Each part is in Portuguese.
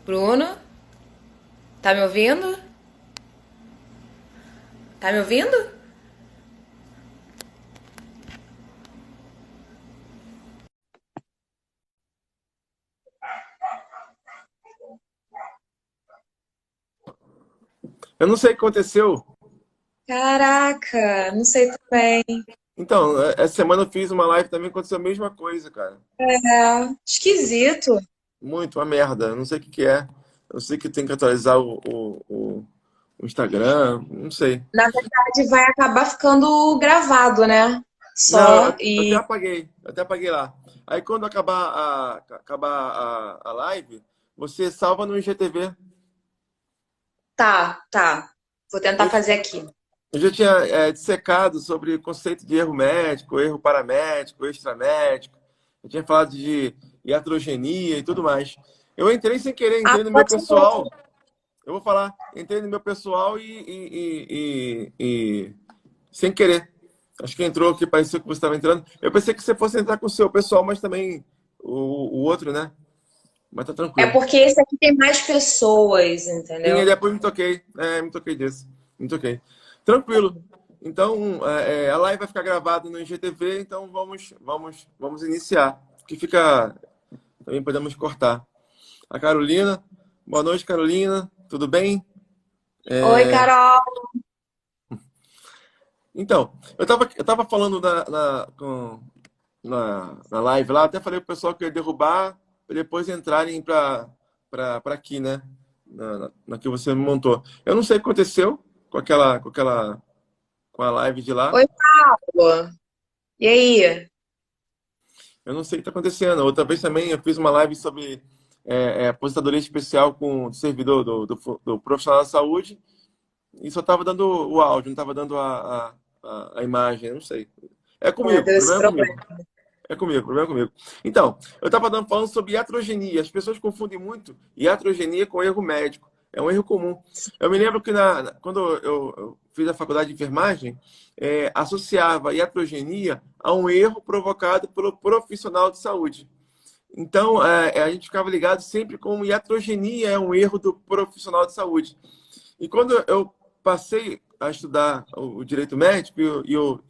Bruno, tá me ouvindo? Tá me ouvindo? Eu não sei o que aconteceu. Caraca, não sei também. Então, essa semana eu fiz uma live também, aconteceu a mesma coisa, cara. É, esquisito. Muito, uma merda. Eu não sei o que que é. Eu sei que tem que atualizar o Instagram, não sei. Na verdade, vai acabar ficando gravado, né? Não, Só eu até e apaguei, eu até apaguei lá. Aí quando acabar a live, você salva no IGTV. tá. Vou tentar Eu, fazer aqui. eu já tinha dissecado sobre o conceito de erro médico, erro paramédico, extramédico. Eu tinha falado de iatrogenia e tudo mais. Eu entrei sem querer, Ah, entrei no meu pode ser outro. pessoal. Eu vou falar, entrei no meu pessoal e sem querer. Acho que entrou aqui, pareceu que você estava entrando. Eu pensei que você fosse entrar com o seu pessoal, mas também o outro, né? Mas tá É tranquilo. porque esse aqui tem mais pessoas, Sim, aí entendeu? depois me toquei. Me toquei disso. Me toquei. Tranquilo. Então, a live vai ficar gravada no IGTV, então vamos iniciar. Que fica. Também podemos cortar. A Carolina. Boa noite, Carolina. Tudo bem? Oi, Carol. Então, eu tava falando na live lá, até falei pro pessoal que eu ia derrubar para depois entrarem para aqui, né? Na que você me montou. Eu não sei o que aconteceu com a live de lá. Oi, Paulo. E aí? Eu não sei o que está acontecendo. Outra vez também eu fiz uma live sobre aposentadoria especial com o servidor do profissional da saúde e só estava dando o áudio, não estava dando a imagem, eu não sei. É É, comigo, o deu esse problema é problema. comigo. É comigo, o problema é comigo. Então, eu estava falando sobre iatrogenia. As pessoas confundem muito iatrogenia com erro médico. É um erro comum. Eu me lembro que quando eu fiz a faculdade de enfermagem, associava iatrogenia a um erro provocado pelo profissional de saúde. Então, a gente ficava ligado sempre como iatrogenia é um erro do profissional de saúde. E quando eu passei a estudar o direito médico, eu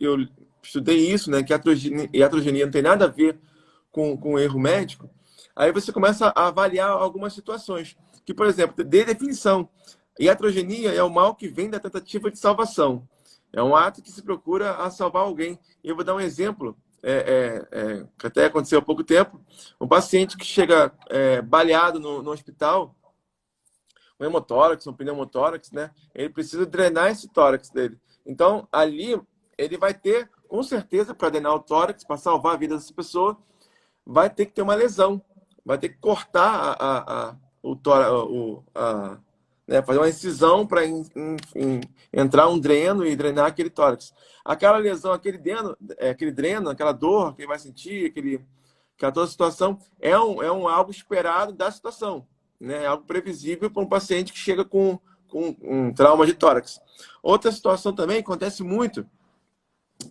estudei isso, né, que iatrogenia não tem nada a ver com erro médico, aí você começa a avaliar algumas situações. Que, por exemplo, de definição, iatrogenia é o mal que vem da tentativa de salvação. É um ato que se procura a salvar alguém. E eu vou dar um exemplo, que até aconteceu há pouco tempo. Um paciente que chega baleado no hospital, um hemotórax, um pneumotórax, né? Ele precisa drenar esse tórax dele. Então, ali, ele vai ter, com certeza, para drenar o tórax, para salvar a vida dessa pessoa, vai ter que ter uma lesão. Vai ter que cortar o tórax, né? Fazer uma incisão para entrar um dreno e drenar aquele tórax. Aquela lesão, aquele dreno, aquela dor que ele vai sentir, aquela toda situação, é um algo esperado da situação, né? É algo previsível para um paciente que chega com um trauma de tórax. Outra situação também acontece muito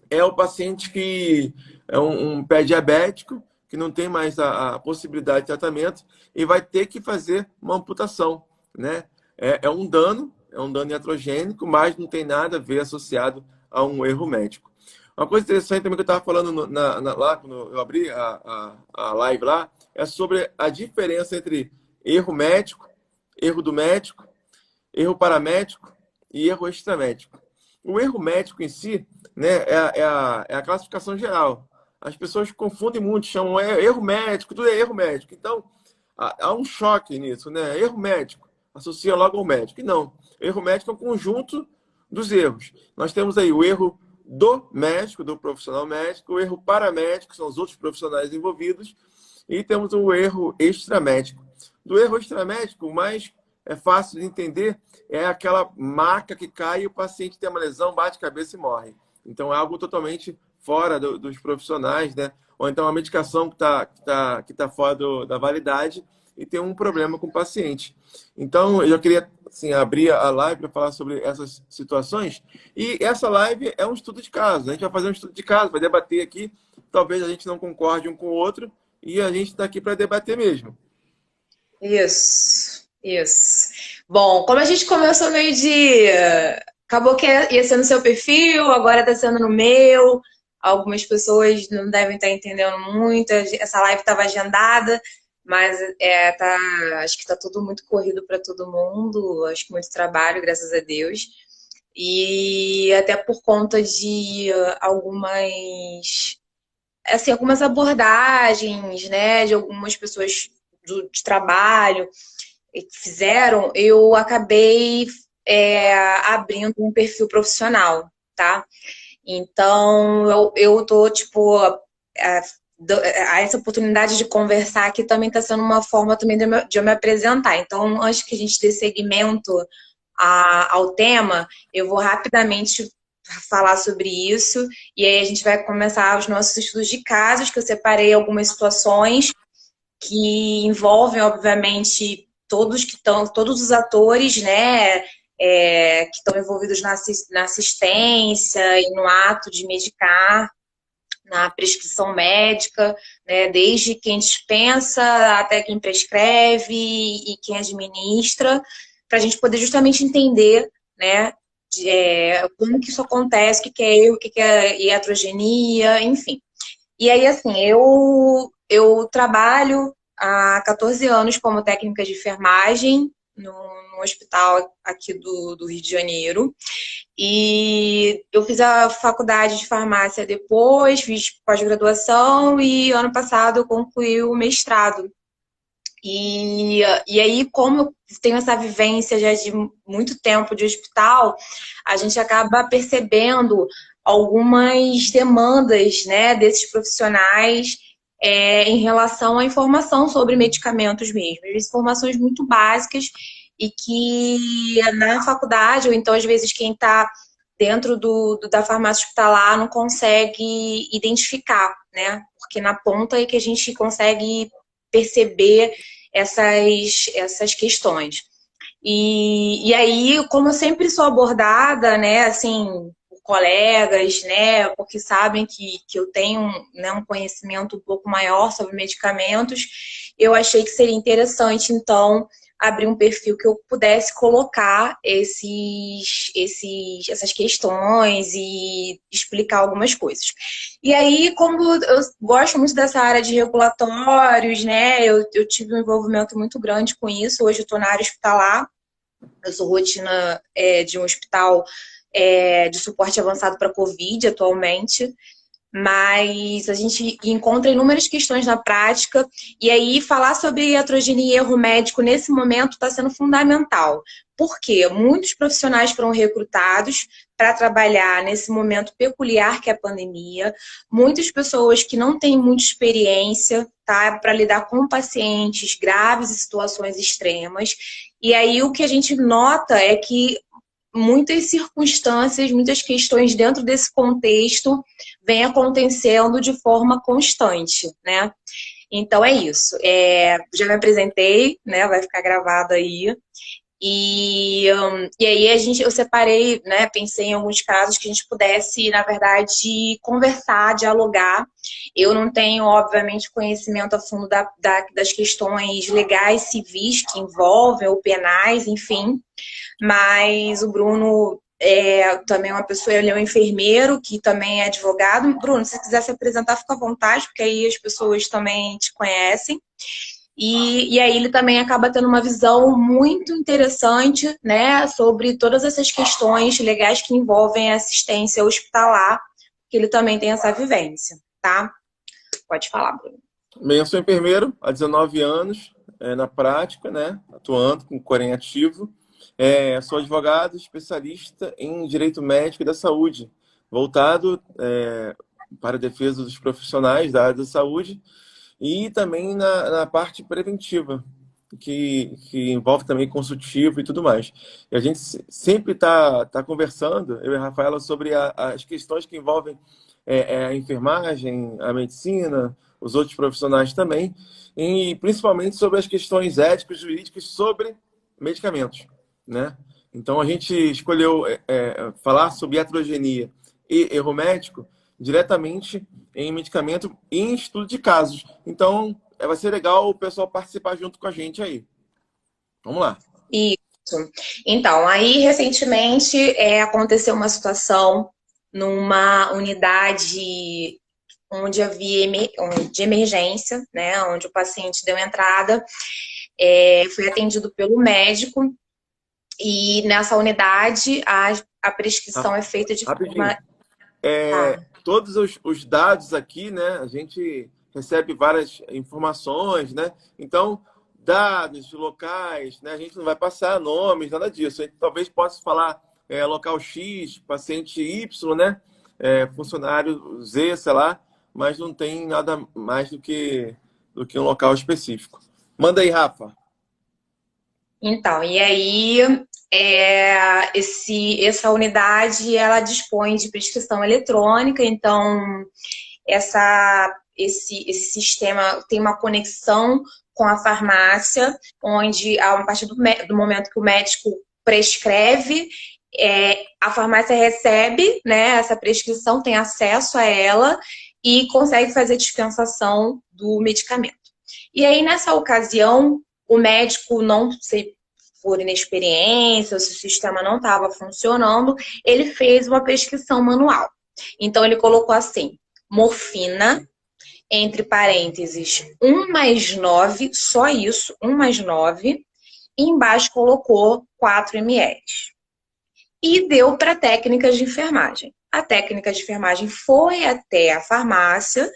é o paciente que é um pé diabético, que não tem mais a possibilidade de tratamento e vai ter que fazer uma amputação, né? É um dano iatrogênico, mas não tem nada a ver associado a um erro médico. Uma coisa interessante também que eu estava falando lá, quando eu abri a live lá, é sobre a diferença entre erro médico, erro do médico, erro paramédico e erro extramédico. O erro médico em si, né, é a classificação geral. As pessoas confundem muito, chamam erro médico, tudo é erro médico. Então, há um choque nisso, né? Erro médico, associa logo ao médico. E não, erro médico é um conjunto dos erros. Nós temos aí o erro do médico, do profissional médico, o erro paramédico, que são os outros profissionais envolvidos, e temos o erro extramédico. Do erro extramédico, o mais fácil de entender é aquela maca que cai e o paciente tem uma lesão, bate a cabeça e morre. Então é algo totalmente fora dos profissionais, né? Ou então a medicação que tá fora da validade e tem um problema com o paciente. Então eu queria assim, abrir a live para falar sobre essas situações. E essa live é um estudo de caso. A gente vai fazer um estudo de caso, vai debater aqui. Talvez a gente não concorde um com o outro e a gente está aqui para debater mesmo. Isso. Isso. Bom, como a gente começou meio de. Acabou que ia ser no seu perfil, agora tá sendo no meu. Algumas pessoas não devem estar entendendo muito. Essa live estava agendada, mas acho que tá tudo muito corrido para todo mundo. Acho que muito trabalho, graças a Deus. E até por conta de algumas abordagens, né, de algumas pessoas de trabalho que fizeram, eu acabei abrindo um perfil profissional, tá? Então, eu tô, tipo, essa oportunidade de conversar aqui também está sendo uma forma também de eu me apresentar. Então, antes que a gente dê segmento ao tema, eu vou rapidamente falar sobre isso e aí a gente vai começar os nossos estudos de casos, que eu separei algumas situações que envolvem, obviamente, todos os atores, né, que estão envolvidos na assistência e no ato de medicar, na prescrição médica, né, desde quem dispensa até quem prescreve e quem administra, para a gente poder justamente entender, né, como que isso acontece, o que é erro, o que é iatrogenia, enfim. E aí, assim, eu trabalho há 14 anos como técnica de enfermagem no hospital aqui do Rio de Janeiro. E eu fiz a faculdade de farmácia depois, fiz pós-graduação e ano passado eu concluí o mestrado. E aí, como eu tenho essa vivência já de muito tempo de hospital, a gente acaba percebendo algumas demandas, né, desses profissionais em relação à informação sobre medicamentos mesmo. Informações muito básicas e que na faculdade, ou então às vezes quem está dentro da farmácia hospitalar não consegue identificar, né? Porque na ponta é que a gente consegue perceber essas questões. E aí, como eu sempre sou abordada, né, assim, por colegas, né, porque sabem que eu tenho, né, um conhecimento um pouco maior sobre medicamentos, eu achei que seria interessante, então, abrir um perfil que eu pudesse colocar essas questões e explicar algumas coisas. E aí, como eu gosto muito dessa área de regulatórios, né, eu tive um envolvimento muito grande com isso. Hoje eu estou na área hospitalar, eu sou rotina de um hospital de suporte avançado para Covid atualmente, mas a gente encontra inúmeras questões na prática, e aí falar sobre iatrogenia e erro médico nesse momento está sendo fundamental. Porque muitos profissionais foram recrutados para trabalhar nesse momento peculiar que é a pandemia, muitas pessoas que não têm muita experiência, tá, para lidar com pacientes graves e situações extremas, e aí o que a gente nota é que muitas circunstâncias, muitas questões dentro desse contexto vêm acontecendo de forma constante, né? Então é isso. Já me apresentei, né? Vai ficar gravado aí. E aí eu separei, né? Pensei em alguns casos que a gente pudesse, na verdade, conversar, dialogar. Eu não tenho, obviamente, conhecimento a fundo das questões legais, civis que envolvem, ou penais, enfim. Mas o Bruno também é uma pessoa, ele é um enfermeiro que também é advogado. Bruno, se você quiser se apresentar, fica à vontade, porque aí as pessoas também te conhecem. E aí ele também acaba tendo uma visão muito interessante, né, sobre todas essas questões legais que envolvem a assistência hospitalar, que ele também tem essa vivência, tá? Pode falar, Bruno. Bem, eu sou enfermeiro há 19 anos, na prática, né? Atuando com Corém ativo. Sou advogado especialista em direito médico e da saúde, voltado para a defesa dos profissionais da área da saúde e também na parte preventiva, que envolve também consultivo e tudo mais. E a gente sempre tá conversando, eu e a Rafaela, sobre as questões que envolvem a enfermagem, a medicina, os outros profissionais também, e principalmente sobre as questões éticas e jurídicas sobre medicamentos, né? Então a gente escolheu falar sobre iatrogenia e erro médico diretamente em medicamento e em estudo de casos. Então vai ser legal o pessoal participar junto com a gente aí. Vamos lá. Isso. Então, aí recentemente aconteceu uma situação numa unidade onde havia de emergência, né? Onde o paciente deu entrada, foi atendido pelo médico, e nessa unidade a Ra- prescrição é feita de Rapidinho. forma. Tá. Todos os dados aqui, né? A gente recebe várias informações, né? Então, dados de locais, né? A gente não vai passar nomes, nada disso. A gente talvez possa falar local X, paciente Y, né? Funcionário Z, sei lá, mas não tem nada mais do que um local específico. Manda aí, Rafa. Então, e aí essa unidade ela dispõe de prescrição eletrônica, então esse sistema tem uma conexão com a farmácia, onde a partir do momento que o médico prescreve, a farmácia recebe, né, essa prescrição, tem acesso a ela e consegue fazer dispensação do medicamento. E aí, nessa ocasião, o médico, não sei por inexperiência, ou se o sistema não estava funcionando, ele fez uma prescrição manual. Então, ele colocou assim: morfina, entre parênteses, 1+9, só isso, 1+9, e embaixo colocou 4 ml. E deu para técnicas de enfermagem. A técnica de enfermagem foi até a farmácia.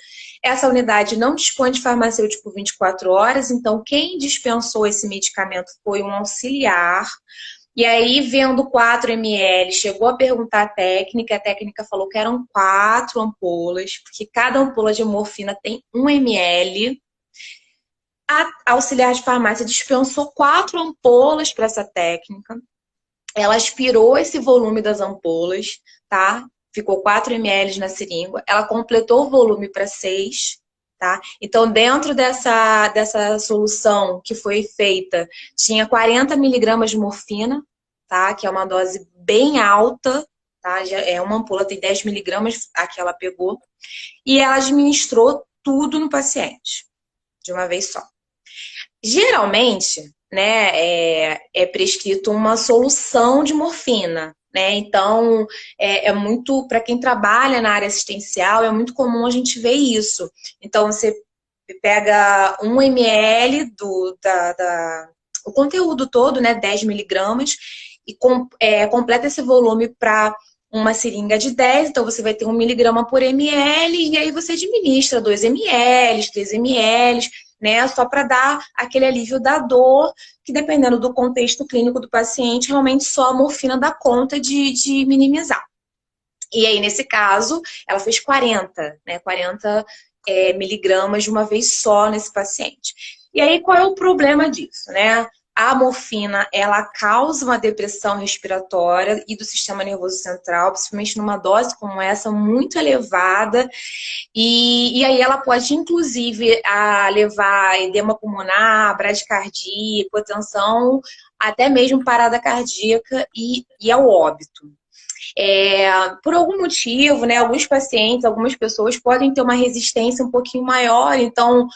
Essa unidade não dispõe de farmacêutico 24 horas, então quem dispensou esse medicamento foi um auxiliar. E aí, vendo 4 ml, chegou a perguntar à técnica, a técnica falou que eram 4 ampolas, porque cada ampola de morfina tem 1 ml. A auxiliar de farmácia dispensou 4 ampolas para essa técnica. Ela aspirou esse volume das ampolas, tá? Ficou 4 ml na seringa. Ela completou o volume para 6, tá? Então, dentro dessa solução que foi feita, tinha 40 miligramas de morfina, tá? Que é uma dose bem alta, tá? Uma ampola tem 10 miligramas, a que ela pegou. E ela administrou tudo no paciente, de uma vez só. Geralmente, né, é prescrito uma solução de morfina, né? Então, muito, para quem trabalha na área assistencial, é muito comum a gente ver isso. Então, você pega 1 ml o conteúdo todo, né, 10 miligramas, e completa esse volume para uma seringa de 10, então você vai ter 1 miligrama por ml, e aí você administra 2 ml, 3 ml, né, só para dar aquele alívio da dor, que dependendo do contexto clínico do paciente, realmente só a morfina dá conta de minimizar. E aí, nesse caso, ela fez 40, né, 40 miligramas de uma vez só nesse paciente. E aí, qual é o problema disso, né? A morfina, ela causa uma depressão respiratória e do sistema nervoso central, principalmente numa dose como essa, muito elevada. E aí ela pode, inclusive, levar a edema pulmonar, bradicardia, hipotensão, até mesmo parada cardíaca e ao óbito. Por algum motivo, né, alguns pacientes, algumas pessoas podem ter uma resistência um pouquinho maior, então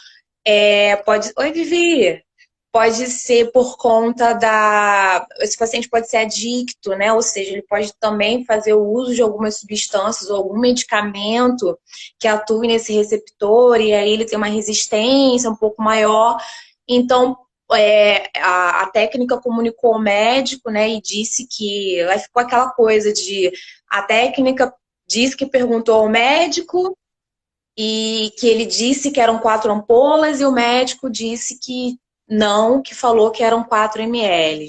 pode... Oi, Vivi! Pode ser por conta esse paciente pode ser adicto, né? Ou seja, ele pode também fazer o uso de algumas substâncias ou algum medicamento que atue nesse receptor, e aí ele tem uma resistência um pouco maior. Então, a técnica comunicou ao médico, né? E disse que... Aí ficou aquela coisa de... A técnica disse que perguntou ao médico e que ele disse que eram 4 ampolas, e o médico disse que não, que falou que eram 4 ml.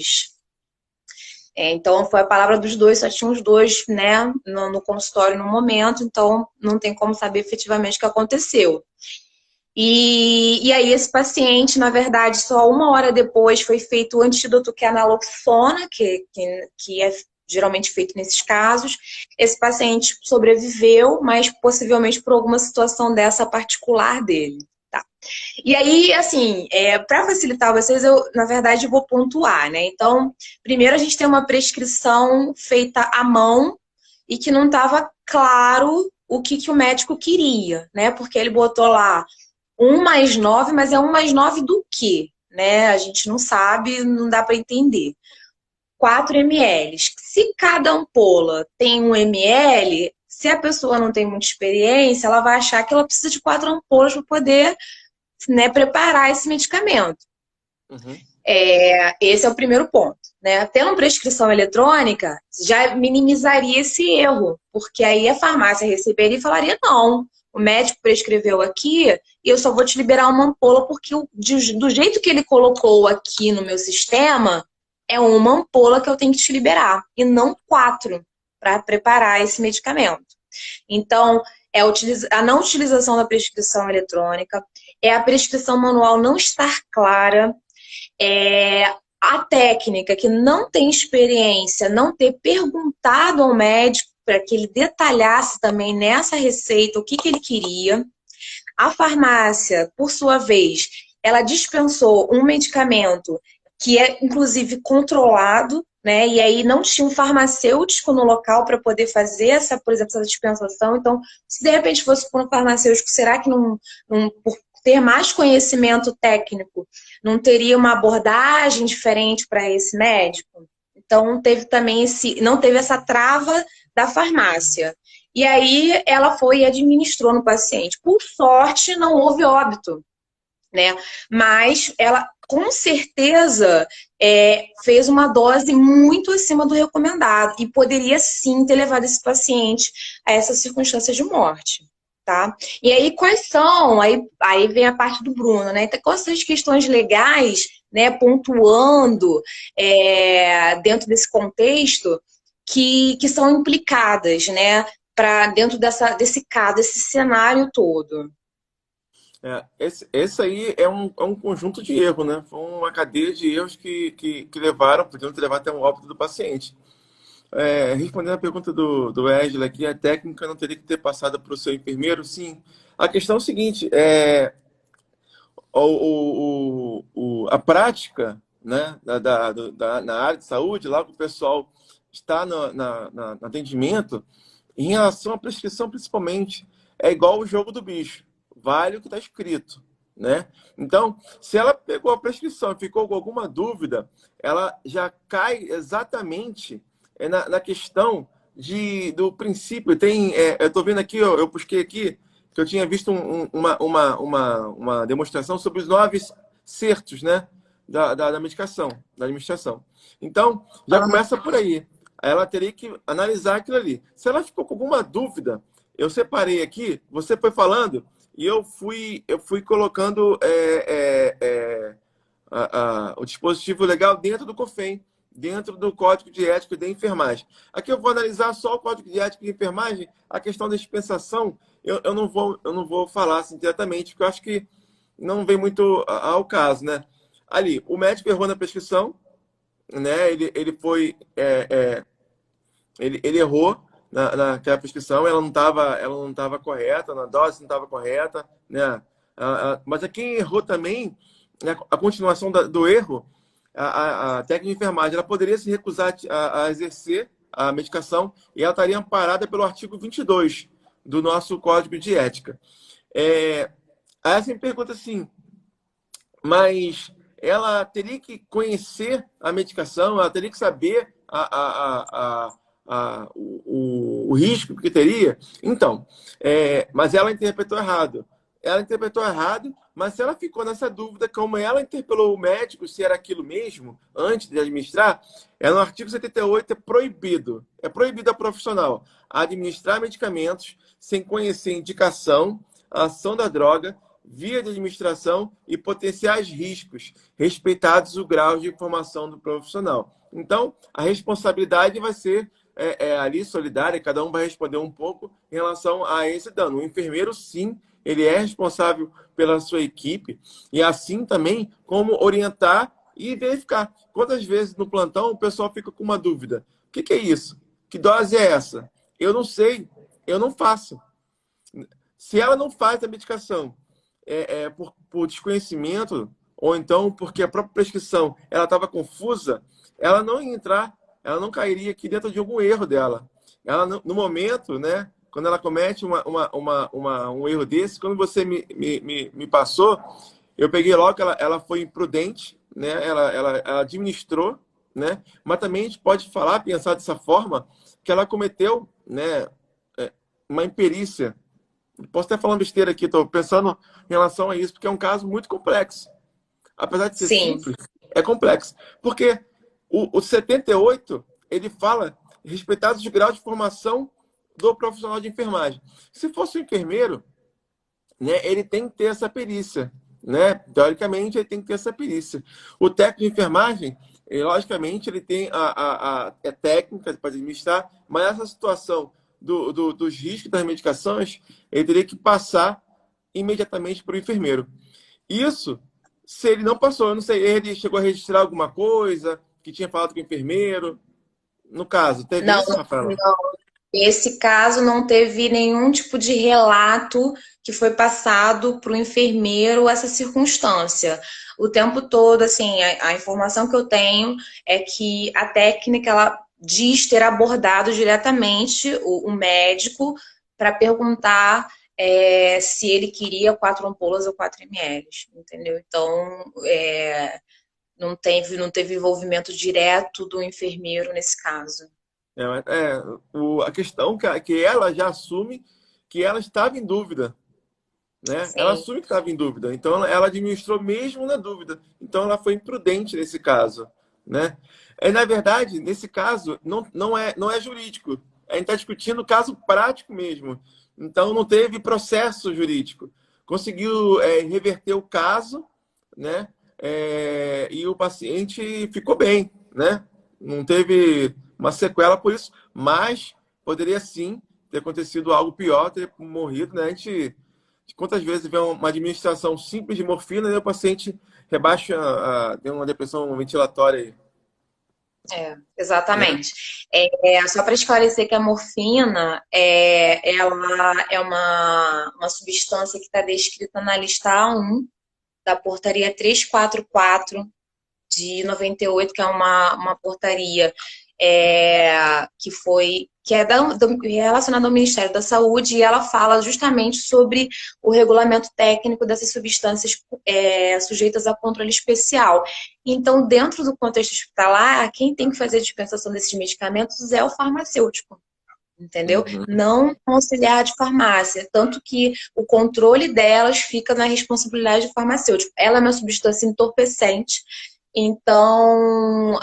Então, foi a palavra dos dois, só tinha os dois, né, no consultório no momento, então não tem como saber efetivamente o que aconteceu. E aí, esse paciente, na verdade, só 1 hora depois foi feito o antídoto, que é a naloxona, que é geralmente feito nesses casos. Esse paciente sobreviveu, mas possivelmente por alguma situação dessa particular dele. Tá. E aí, assim, para facilitar vocês, eu, na verdade, vou pontuar, né? Então, primeiro a gente tem uma prescrição feita à mão e que não estava claro o que o médico queria, né? Porque ele botou lá 1+9, mas é 1+9 do quê? né? A gente não sabe, não dá para entender. 4 ml. Se cada ampola tem 1 ml, se a pessoa não tem muita experiência, ela vai achar que ela precisa de 4 ampolas para poder, né, preparar esse medicamento. Uhum. Esse é o primeiro ponto, né? Tendo prescrição eletrônica, já minimizaria esse erro, porque aí a farmácia receberia e falaria, não, o médico prescreveu aqui e eu só vou te liberar uma ampola porque do jeito que ele colocou aqui no meu sistema, é uma ampola que eu tenho que te liberar, e não 4 para preparar esse medicamento. Então, a não utilização da prescrição eletrônica, é a prescrição manual não estar clara, a técnica que não tem experiência, não ter perguntado ao médico para que ele detalhasse também nessa receita o que ele queria. A farmácia, por sua vez, ela dispensou um medicamento que é, inclusive, controlado, né? E aí não tinha um farmacêutico no local para poder fazer essa, por exemplo, essa dispensação. Então, se de repente fosse por um farmacêutico, será que por ter mais conhecimento técnico, não teria uma abordagem diferente para esse médico? Então, teve também não teve essa trava da farmácia. E aí ela foi e administrou no paciente. Por sorte, não houve óbito, né? Mas ela, com certeza, fez uma dose muito acima do recomendado e poderia sim ter levado esse paciente a essa circunstância de morte. Tá? E aí, quais são? Aí vem a parte do Bruno, né? Então, quais são as questões legais, né, pontuando dentro desse contexto que são implicadas, né, dentro desse caso, desse cenário todo? Esse aí é um conjunto de erros, né? Foi uma cadeia de erros que levaram, podiam levar até um óbito do paciente. Respondendo a pergunta do Wesley aqui, a técnica não teria que ter passado para o seu enfermeiro? Sim. A questão é o seguinte, a prática, né, na área de saúde, lá que o pessoal está no atendimento, em relação à prescrição principalmente, é igual o jogo do bicho. Vale o que está escrito, né? Então, se ela pegou a prescrição e ficou com alguma dúvida, ela já cai exatamente na questão do princípio. Eu estou vendo aqui, eu busquei aqui, que eu tinha visto uma demonstração sobre os 9 certos, né? Da medicação, da administração. Então, já começa por aí. Ela teria que analisar aquilo ali. Se ela ficou com alguma dúvida, eu separei aqui, você foi falando, e eu fui colocando o dispositivo legal dentro do COFEN, dentro do Código de Ética da Enfermagem. Aqui eu vou analisar só o Código de Ética de Enfermagem, a questão da dispensação, eu não vou falar assim diretamente, porque eu acho que não vem muito ao caso, né? Ali, o médico errou na prescrição, né? Ele errou naquela prescrição, ela não estava correta, na dose não estava correta, né? Mas quem errou também, né, a continuação do erro, a técnica de enfermagem, ela poderia se recusar a exercer a medicação e ela estaria amparada pelo artigo 22 do nosso Código de Ética. Aí você me pergunta assim, mas ela teria que conhecer a medicação, ela teria que saber o risco que teria? Então, mas ela interpretou errado. Ela interpretou errado, mas se ela ficou nessa dúvida, como ela interpelou o médico se era aquilo mesmo, antes de administrar, no artigo 78 é proibido a profissional administrar medicamentos sem conhecer indicação, a ação da droga, via de administração e potenciais riscos, respeitados o grau de informação do profissional. Então, a responsabilidade vai ser ali solidária, cada um vai responder um pouco em relação a esse dano. O enfermeiro, sim, ele é responsável pela sua equipe e assim também como orientar e verificar. Quantas vezes no plantão o pessoal fica com uma dúvida? O que é isso? Que dose é essa? Eu não sei, eu não faço. Se ela não faz a medicação por desconhecimento ou então porque a própria prescrição ela estava confusa, ela não ia entrar, ela não cairia aqui dentro de algum erro dela. Ela, no momento, né, quando ela comete um erro desse, quando você me passou, Eu peguei logo que ela foi imprudente, né? Ela administrou, né? Mas também a gente pode falar, pensar dessa forma, que ela cometeu, né, uma imperícia. Posso até falar besteira aqui, estou pensando em relação a isso, porque é um caso muito complexo. Apesar de ser Sim, simples, é complexo. Porque o 78, ele fala respeitados os graus de formação do profissional de enfermagem. Se fosse um enfermeiro, né, ele tem que ter essa perícia. Né? Teoricamente, ele tem que ter essa perícia. O técnico de enfermagem, logicamente, ele tem a técnica para administrar, mas essa situação dos riscos das medicações, ele teria que passar imediatamente para o enfermeiro. Isso, se ele não passou, eu não sei, ele chegou a registrar alguma coisa, que tinha falado com o enfermeiro. No caso, teve não, isso, Rafaela? não. Esse caso não teve nenhum tipo de relato que foi passado para o enfermeiro essa circunstância. O tempo todo, assim, a informação que eu tenho é que a técnica ela diz ter abordado diretamente o médico para perguntar se ele queria 4 ampolas ou 4 ml, entendeu? Então, não teve envolvimento direto do enfermeiro nesse caso. A questão que ela já assume que ela estava em dúvida, né? Ela Sim. assume que estava em dúvida, então ela administrou mesmo na dúvida. Então ela foi imprudente nesse caso, né? Na verdade, nesse caso, não é jurídico. A gente está discutindo o caso prático mesmo. Então não teve processo jurídico. Conseguiu reverter o caso, né? E o paciente ficou bem, né? Não teve uma sequela por isso, mas poderia sim ter acontecido algo pior, ter morrido, né? A gente quantas vezes vê uma administração simples de morfina e o paciente rebaixa, tem uma depressão ventilatória aí, né? Exatamente. Só para esclarecer que a morfina ela é uma substância que está descrita na lista A1 da portaria 344 de 98, que é uma portaria que é relacionada ao Ministério da Saúde, e ela fala justamente sobre o regulamento técnico dessas substâncias sujeitas a controle especial. Então, dentro do contexto hospitalar, quem tem que fazer a dispensação desses medicamentos é o farmacêutico. Entendeu? Uhum. Não um auxiliar de farmácia. Tanto que o controle delas fica na responsabilidade do farmacêutico. Ela é uma substância entorpecente, então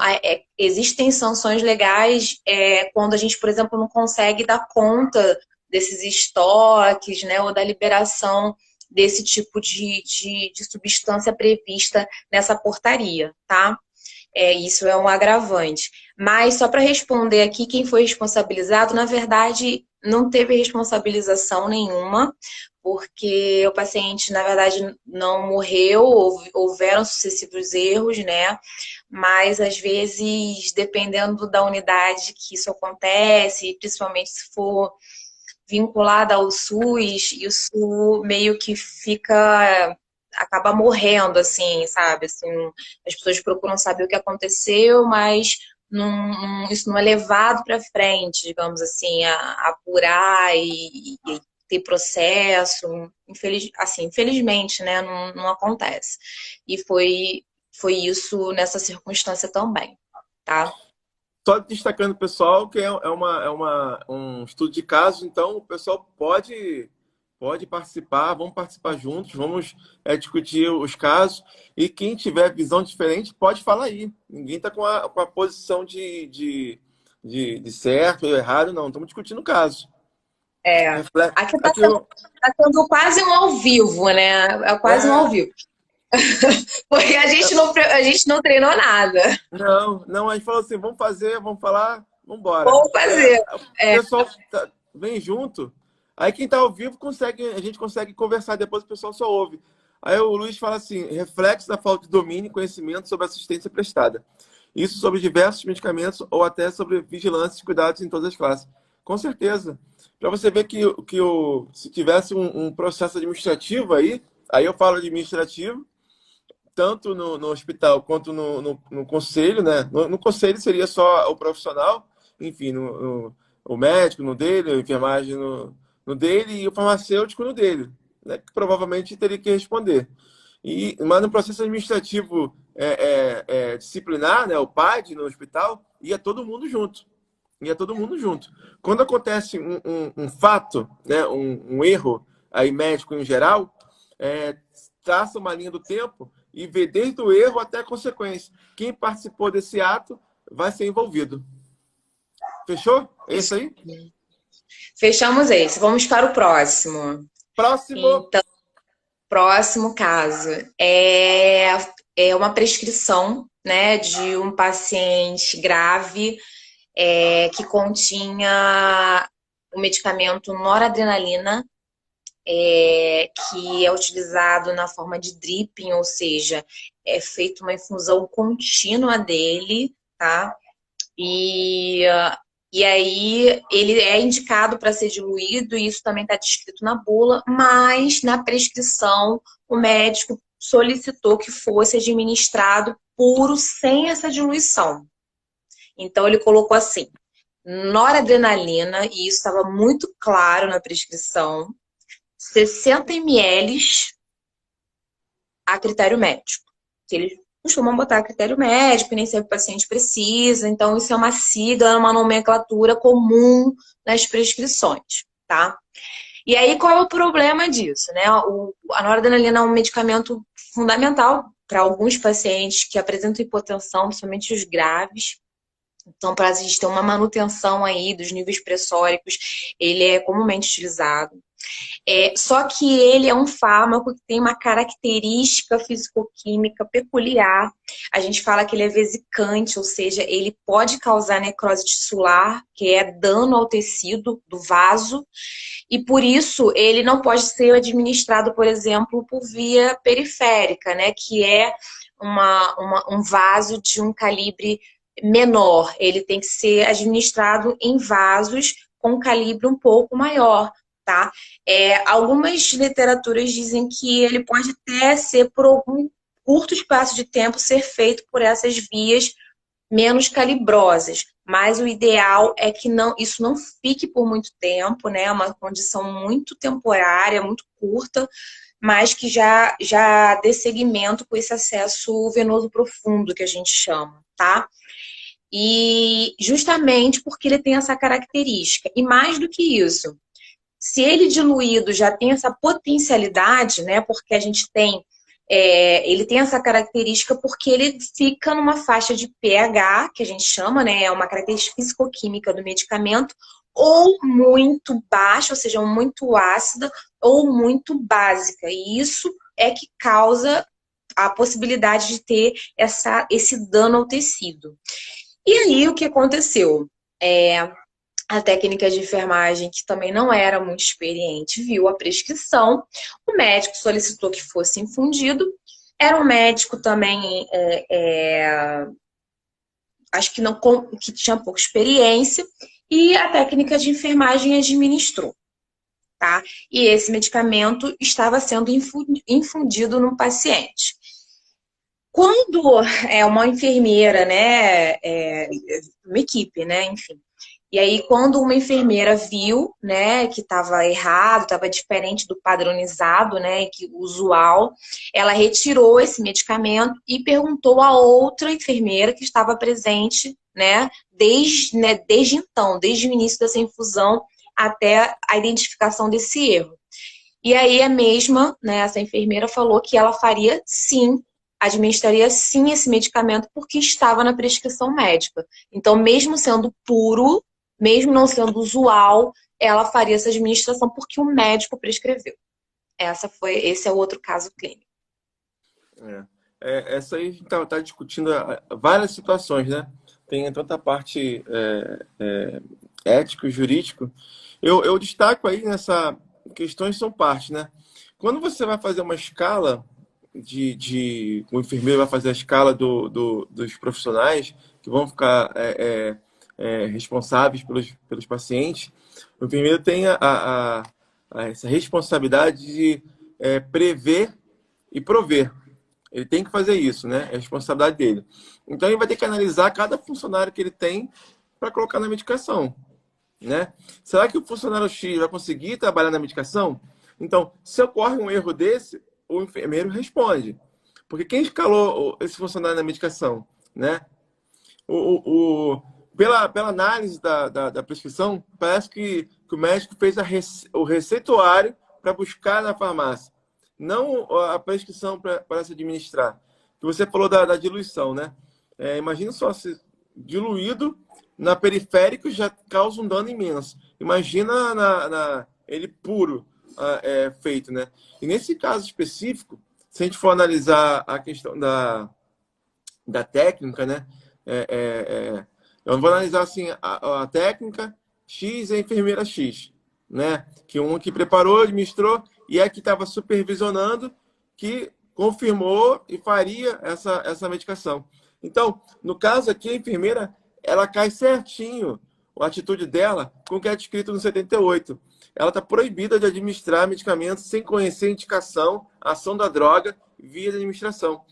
existem sanções legais quando a gente, por exemplo, não consegue dar conta desses estoques, né, ou da liberação desse tipo de substância prevista nessa portaria, tá? Isso é um agravante. Mas só para responder aqui, quem foi responsabilizado, na verdade, não teve responsabilização nenhuma, porque o paciente, na verdade, não morreu, houveram sucessivos erros, né? Mas, às vezes, dependendo da unidade que isso acontece, principalmente se for vinculada ao SUS, isso meio que acaba morrendo, assim, sabe? Assim, as pessoas procuram saber o que aconteceu, mas isso não é levado para frente, digamos assim, a apurar e ter processo. Infelizmente, né? Não acontece. E foi isso nessa circunstância também, tá? Só destacando, pessoal, que um estudo de caso, então o pessoal pode participar, vamos participar juntos, vamos discutir os casos, e quem tiver visão diferente pode falar aí. Ninguém está com a posição de certo ou errado, não. Estamos discutindo o caso. Aqui Aqui eu, tá sendo quase um ao vivo, né? É quase um ao é, vivo. Porque a gente não treinou nada. não, a gente falou assim, vamos fazer, vamos falar, vamos embora. Vamos fazer. O pessoal vem junto, aí quem está ao vivo a gente consegue conversar, depois o pessoal só ouve. Aí o Luiz fala assim, reflexo da falta de domínio e conhecimento sobre a assistência prestada. Isso sobre diversos medicamentos ou até sobre vigilância e cuidados em todas as classes. Com certeza. Para você ver se tivesse um processo administrativo aí eu falo administrativo, tanto no hospital quanto no conselho, né? No conselho seria só o profissional, enfim, o médico no dele, a enfermagem no dele e o farmacêutico no dele, né? Que provavelmente teria que responder. Mas no processo administrativo disciplinar, né, o PAD no hospital, ia todo mundo junto. Ia todo mundo junto. Quando acontece um fato, né, um erro aí médico em geral, traça uma linha do tempo e vê desde o erro até a consequência. Quem participou desse ato vai ser envolvido. Fechou? É isso aí? Fechamos esse. Vamos para o próximo. Próximo. Então, próximo caso é uma prescrição, né, de um paciente grave que continha o medicamento noradrenalina, que é utilizado na forma de dripping, ou seja, é feita uma infusão contínua dele, tá? E aí ele é indicado para ser diluído, e isso também está descrito na bula, mas na prescrição o médico solicitou que fosse administrado puro, sem essa diluição. Então ele colocou assim, noradrenalina, e isso estava muito claro na prescrição, 60 ml a critério médico. Que eles costumam botar a critério médico, e nem sempre o paciente precisa. Então, isso é uma sigla, uma nomenclatura comum nas prescrições, tá? E aí, qual é o problema disso, né? A noradrenalina é um medicamento fundamental para alguns pacientes que apresentam hipotensão, principalmente os graves. Então, para a gente ter uma manutenção aí dos níveis pressóricos, ele é comumente utilizado. Só que ele é um fármaco que tem uma característica fisicoquímica peculiar. A gente fala que ele é vesicante, ou seja, ele pode causar necrose tissular, que é dano ao tecido do vaso, e por isso ele não pode ser administrado, por exemplo, por via periférica, né, que é um vaso de um calibre menor. Ele tem que ser administrado em vasos com calibre um pouco maior, tá? Algumas literaturas dizem que ele pode até ser, por algum curto espaço de tempo, ser feito por essas vias menos calibrosas, mas o ideal é que isso não fique por muito tempo, né? É uma condição muito temporária, muito curta, mas que já dê seguimento com esse acesso venoso profundo que a gente chama, tá? E justamente porque ele tem essa característica. E mais do que isso, se ele diluído já tem essa potencialidade, né? Porque a gente tem, ele tem essa característica porque ele fica numa faixa de pH, que a gente chama, né? É uma característica fisicoquímica do medicamento, ou muito baixa, ou seja, muito ácida, ou muito básica. E isso é que causa a possibilidade de ter esse dano ao tecido. E aí, o que aconteceu? A técnica de enfermagem, que também não era muito experiente, viu a prescrição, o médico solicitou que fosse infundido. Era um médico também, acho que não, que tinha pouca experiência, e a técnica de enfermagem administrou, tá? E esse medicamento estava sendo infundido no paciente. Quando uma enfermeira, né, uma equipe, né, enfim. E aí, quando uma enfermeira viu, né, que estava errado, estava diferente do padronizado, né, que usual, ela retirou esse medicamento e perguntou a outra enfermeira que estava presente, né, desde então, desde o início dessa infusão até a identificação desse erro. E aí a mesma, né, essa enfermeira falou que ela faria sim, administraria sim esse medicamento porque estava na prescrição médica. Então, mesmo sendo puro, mesmo não sendo usual, ela faria essa administração porque o médico prescreveu. Esse é o outro caso clínico. Essa aí a gente está discutindo várias situações, né? Tem tanta parte ético, jurídico. Eu destaco aí nessa questões são parte, né? Quando você vai fazer uma escala o enfermeiro vai fazer a escala dos profissionais que vão ficar responsáveis pelos pacientes, o enfermeiro tem essa responsabilidade de prever e prover. Ele tem que fazer isso, né? É a responsabilidade dele. Então, ele vai ter que analisar cada funcionário que ele tem para colocar na medicação, né? Será que o funcionário X vai conseguir trabalhar na medicação? Então, se ocorre um erro desse, o enfermeiro responde. Porque quem escalou esse funcionário na medicação, né? Pela análise da prescrição, parece que o médico fez o receituário para buscar na farmácia, não a prescrição para se administrar. Que você falou da diluição, né? Imagina só, se diluído na periférico já causa um dano imenso. Imagina ele puro feito, né? E nesse caso específico, se a gente for analisar a questão da técnica, né? Eu vou analisar assim a técnica X e a enfermeira X, né? Que um que preparou, administrou e é que estava supervisionando, que confirmou e faria essa medicação. Então, no caso aqui, a enfermeira, ela cai certinho a atitude dela com o que é descrito no 78. Ela está proibida de administrar medicamentos sem conhecer a indicação, a ação da droga via de administração,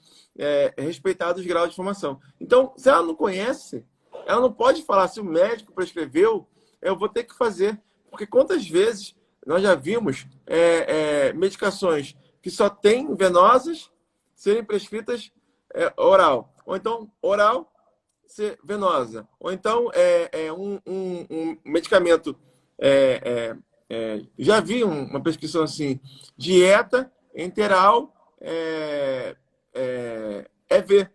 respeitado os graus de formação. Então, se ela não conhece, ela não pode falar, se o médico prescreveu, eu vou ter que fazer. Porque quantas vezes nós já vimos medicações que só têm venosas serem prescritas oral. Ou então, oral ser venosa. Ou então, um medicamento... já vi uma prescrição assim, dieta enteral EV.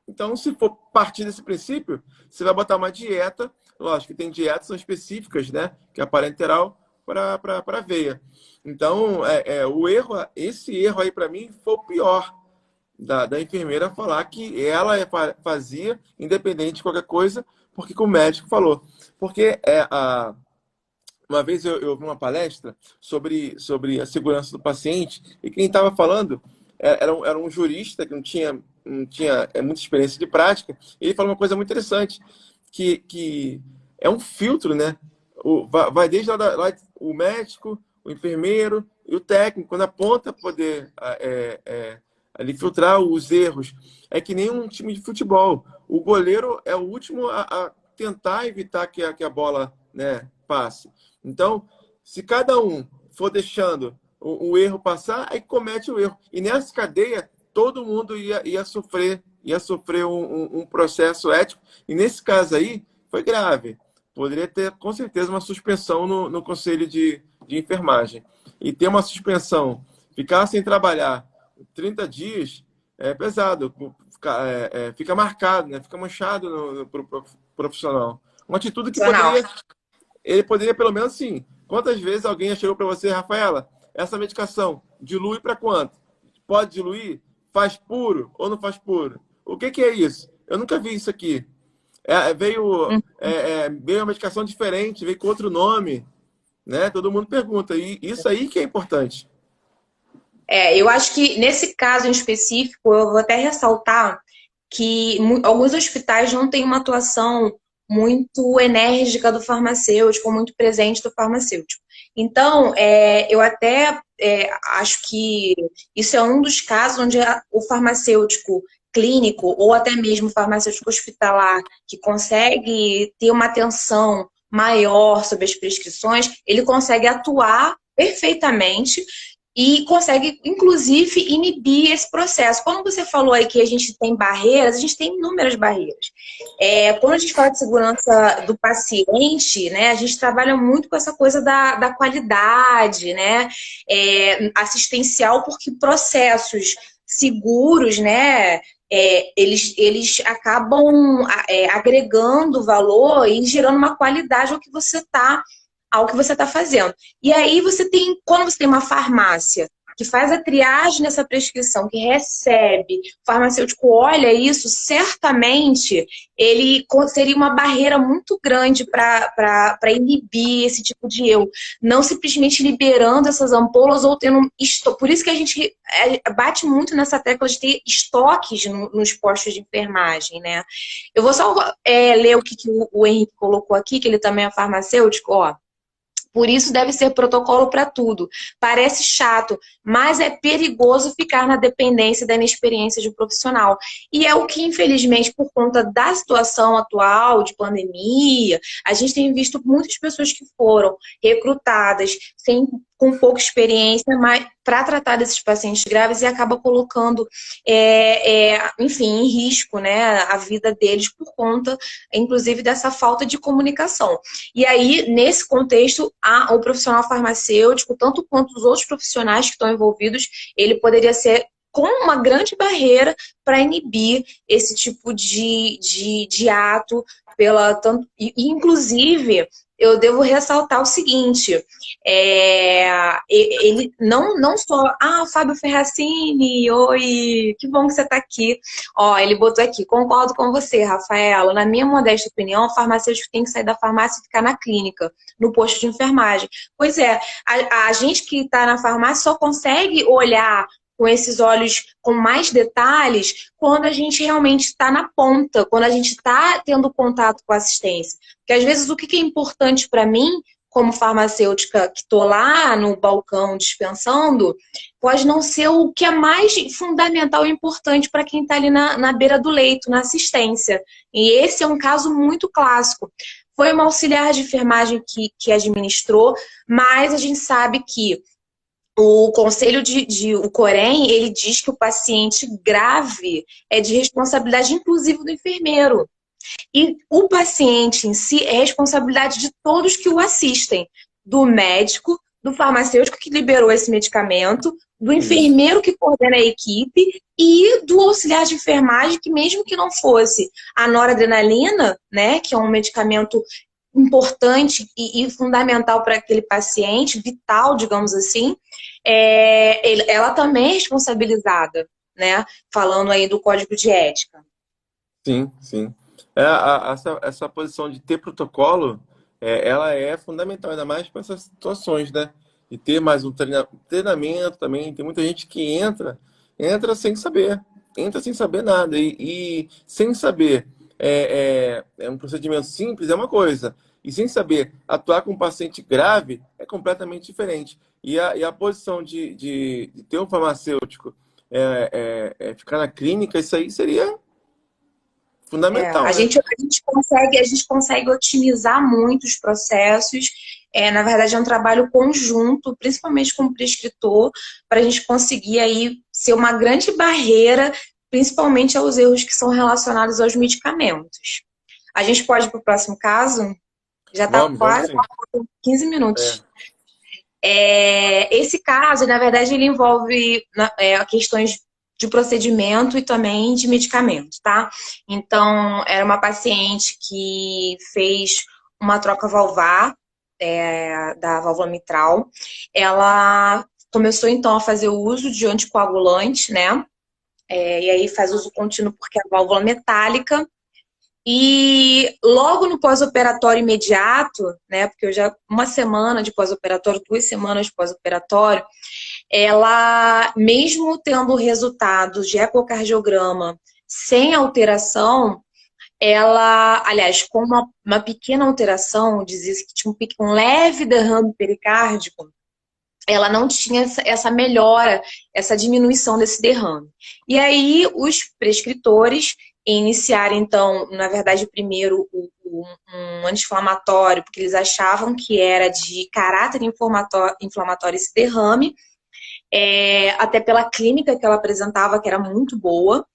Então, se for partir desse princípio, você vai botar uma dieta, lógico que tem dietas são específicas, né? Que é a parenteral para veia. Então, esse erro aí para mim foi o pior da enfermeira falar que ela fazia, independente de qualquer coisa, porque o médico falou. Porque uma vez eu vi uma palestra sobre a segurança do paciente e quem estava falando era um jurista que não tinha muita experiência de prática. E ele falou uma coisa muito interessante, que é um filtro, né? Vai desde lá o médico, o enfermeiro e o técnico, quando aponta poder ali filtrar os erros. É que nem um time de futebol. O goleiro é o último a tentar evitar que a bola, né, passe. Então, se cada um for deixando o erro passar, aí comete o erro. E nessa cadeia, todo mundo ia sofrer um processo ético. E nesse caso aí, foi grave. Poderia ter, com certeza, uma suspensão no conselho de enfermagem. E ter uma suspensão, ficar sem trabalhar 30 dias, é pesado. Fica marcado, né? Fica manchado pro profissional. Uma atitude que ele poderia, pelo menos, assim, quantas vezes alguém já chegou para você, Rafaela, essa medicação dilui para quanto? Pode diluir? Faz puro ou não faz puro? O que é isso? Eu nunca vi isso aqui. Veio uma medicação diferente, veio com outro nome, né? Todo mundo pergunta. E isso aí que é importante. Eu acho que nesse caso em específico, eu vou até ressaltar que alguns hospitais não têm uma atuação muito enérgica do farmacêutico, muito presente do farmacêutico. Então, eu até acho que isso é um dos casos onde o farmacêutico clínico ou até mesmo o farmacêutico hospitalar que consegue ter uma atenção maior sobre as prescrições, ele consegue atuar perfeitamente e consegue, inclusive, inibir esse processo. Quando você falou aí que a gente tem barreiras, a gente tem inúmeras barreiras. Quando a gente fala de segurança do paciente, né, a gente trabalha muito com essa coisa da qualidade, né, assistencial, porque processos seguros, né, eles acabam agregando valor e gerando uma qualidade ao que você está fazendo. E aí quando você tem uma farmácia que faz a triagem nessa prescrição, que recebe, o farmacêutico olha isso, certamente ele seria uma barreira muito grande para inibir esse tipo de erro. Não simplesmente liberando essas ampolas ou tendo estoque. Por isso que a gente bate muito nessa tecla de ter estoques nos postos de enfermagem, né? Eu vou só ler o que o Henrique colocou aqui, que ele também é farmacêutico, ó. Por isso deve ser protocolo para tudo. Parece chato, mas é perigoso ficar na dependência da inexperiência de um profissional. E é o que, infelizmente, por conta da situação atual, de pandemia, a gente tem visto muitas pessoas que foram recrutadas sem com pouca experiência, mas para tratar desses pacientes graves e acaba colocando, enfim, em risco, né, a vida deles por conta, inclusive, dessa falta de comunicação. E aí, nesse contexto, o profissional farmacêutico, tanto quanto os outros profissionais que estão envolvidos, ele poderia ser com uma grande barreira para inibir esse tipo de ato, inclusive, eu devo ressaltar o seguinte, ele não só, Fábio Ferracini, oi, que bom que você está aqui. Ó, ele botou aqui, concordo com você, Rafaela, na minha modesta opinião, o farmacêutico tem que sair da farmácia e ficar na clínica, no posto de enfermagem. Pois é, a gente que está na farmácia só consegue olhar com esses olhos com mais detalhes quando a gente realmente está na ponta, quando a gente está tendo contato com a assistência. Porque às vezes o que é importante para mim, como farmacêutica que estou lá no balcão dispensando, pode não ser o que é mais fundamental e importante para quem está ali na beira do leito, na assistência. E esse é um caso muito clássico. Foi uma auxiliar de enfermagem que administrou, mas a gente sabe que o conselho o Corém, ele diz que o paciente grave é de responsabilidade inclusive do enfermeiro. E o paciente em si é responsabilidade de todos que o assistem. Do médico, do farmacêutico que liberou esse medicamento, do enfermeiro que coordena a equipe e do auxiliar de enfermagem, que mesmo que não fosse a noradrenalina, né, que é um medicamento importante e fundamental para aquele paciente, vital, digamos assim, ela também é responsabilizada, né? Falando aí do código de ética. Sim, sim. Essa posição de ter protocolo, ela é fundamental, ainda mais para essas situações, né? E ter mais um treinamento também. Tem muita gente que entra sem saber, entra sem saber nada. E sem saber, um procedimento simples é uma coisa. E sem saber atuar com um paciente grave é completamente diferente. E a posição de ter um farmacêutico ficar na clínica, isso aí seria fundamental, A né? gente consegue otimizar muito os processos. Na verdade, é um trabalho conjunto, principalmente com o prescritor, para a gente conseguir aí ser uma grande barreira, principalmente aos erros que são relacionados aos medicamentos. A gente pode ir para o próximo caso? Já está Vamos quase sim. 15 minutos. É. Esse caso, na verdade, ele envolve questões de procedimento e também de medicamento, tá? Então, era uma paciente que fez uma troca valvar da válvula mitral. Ela começou, então, a fazer o uso de anticoagulante, né? E aí faz uso contínuo porque é a válvula metálica. E logo no pós-operatório imediato, né? Porque eu já uma semana de pós-operatório, 2 semanas de pós-operatório, ela, mesmo tendo resultados de ecocardiograma sem alteração, ela, aliás, com uma pequena alteração, dizia que tinha um leve derrame pericárdico, ela não tinha essa melhora, essa diminuição desse derrame. E aí, os prescritores iniciaram, então, na verdade, primeiro um anti-inflamatório, porque eles achavam que era de caráter inflamatório esse derrame, até pela clínica que ela apresentava, que era muito boa.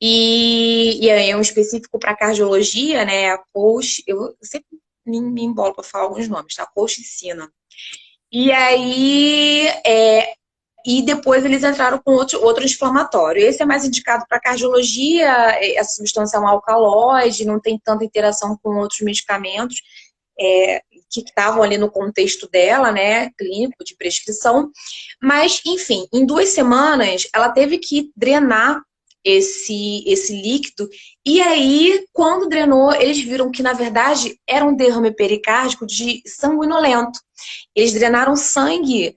E aí, um específico para cardiologia, né? A Coach, eu sempre me embolo para falar alguns nomes, tá? Colchicina. E aí, e depois eles entraram com outro inflamatório. Esse é mais indicado para cardiologia, essa substância é um alcaloide, não tem tanta interação com outros medicamentos que estavam ali no contexto dela, né, clínico, de prescrição. Mas, enfim, em 2 semanas, ela teve que drenar esse líquido. E aí, quando drenou, eles viram que, na verdade, era um derrame pericárdico de sanguinolento. Eles drenaram sangue,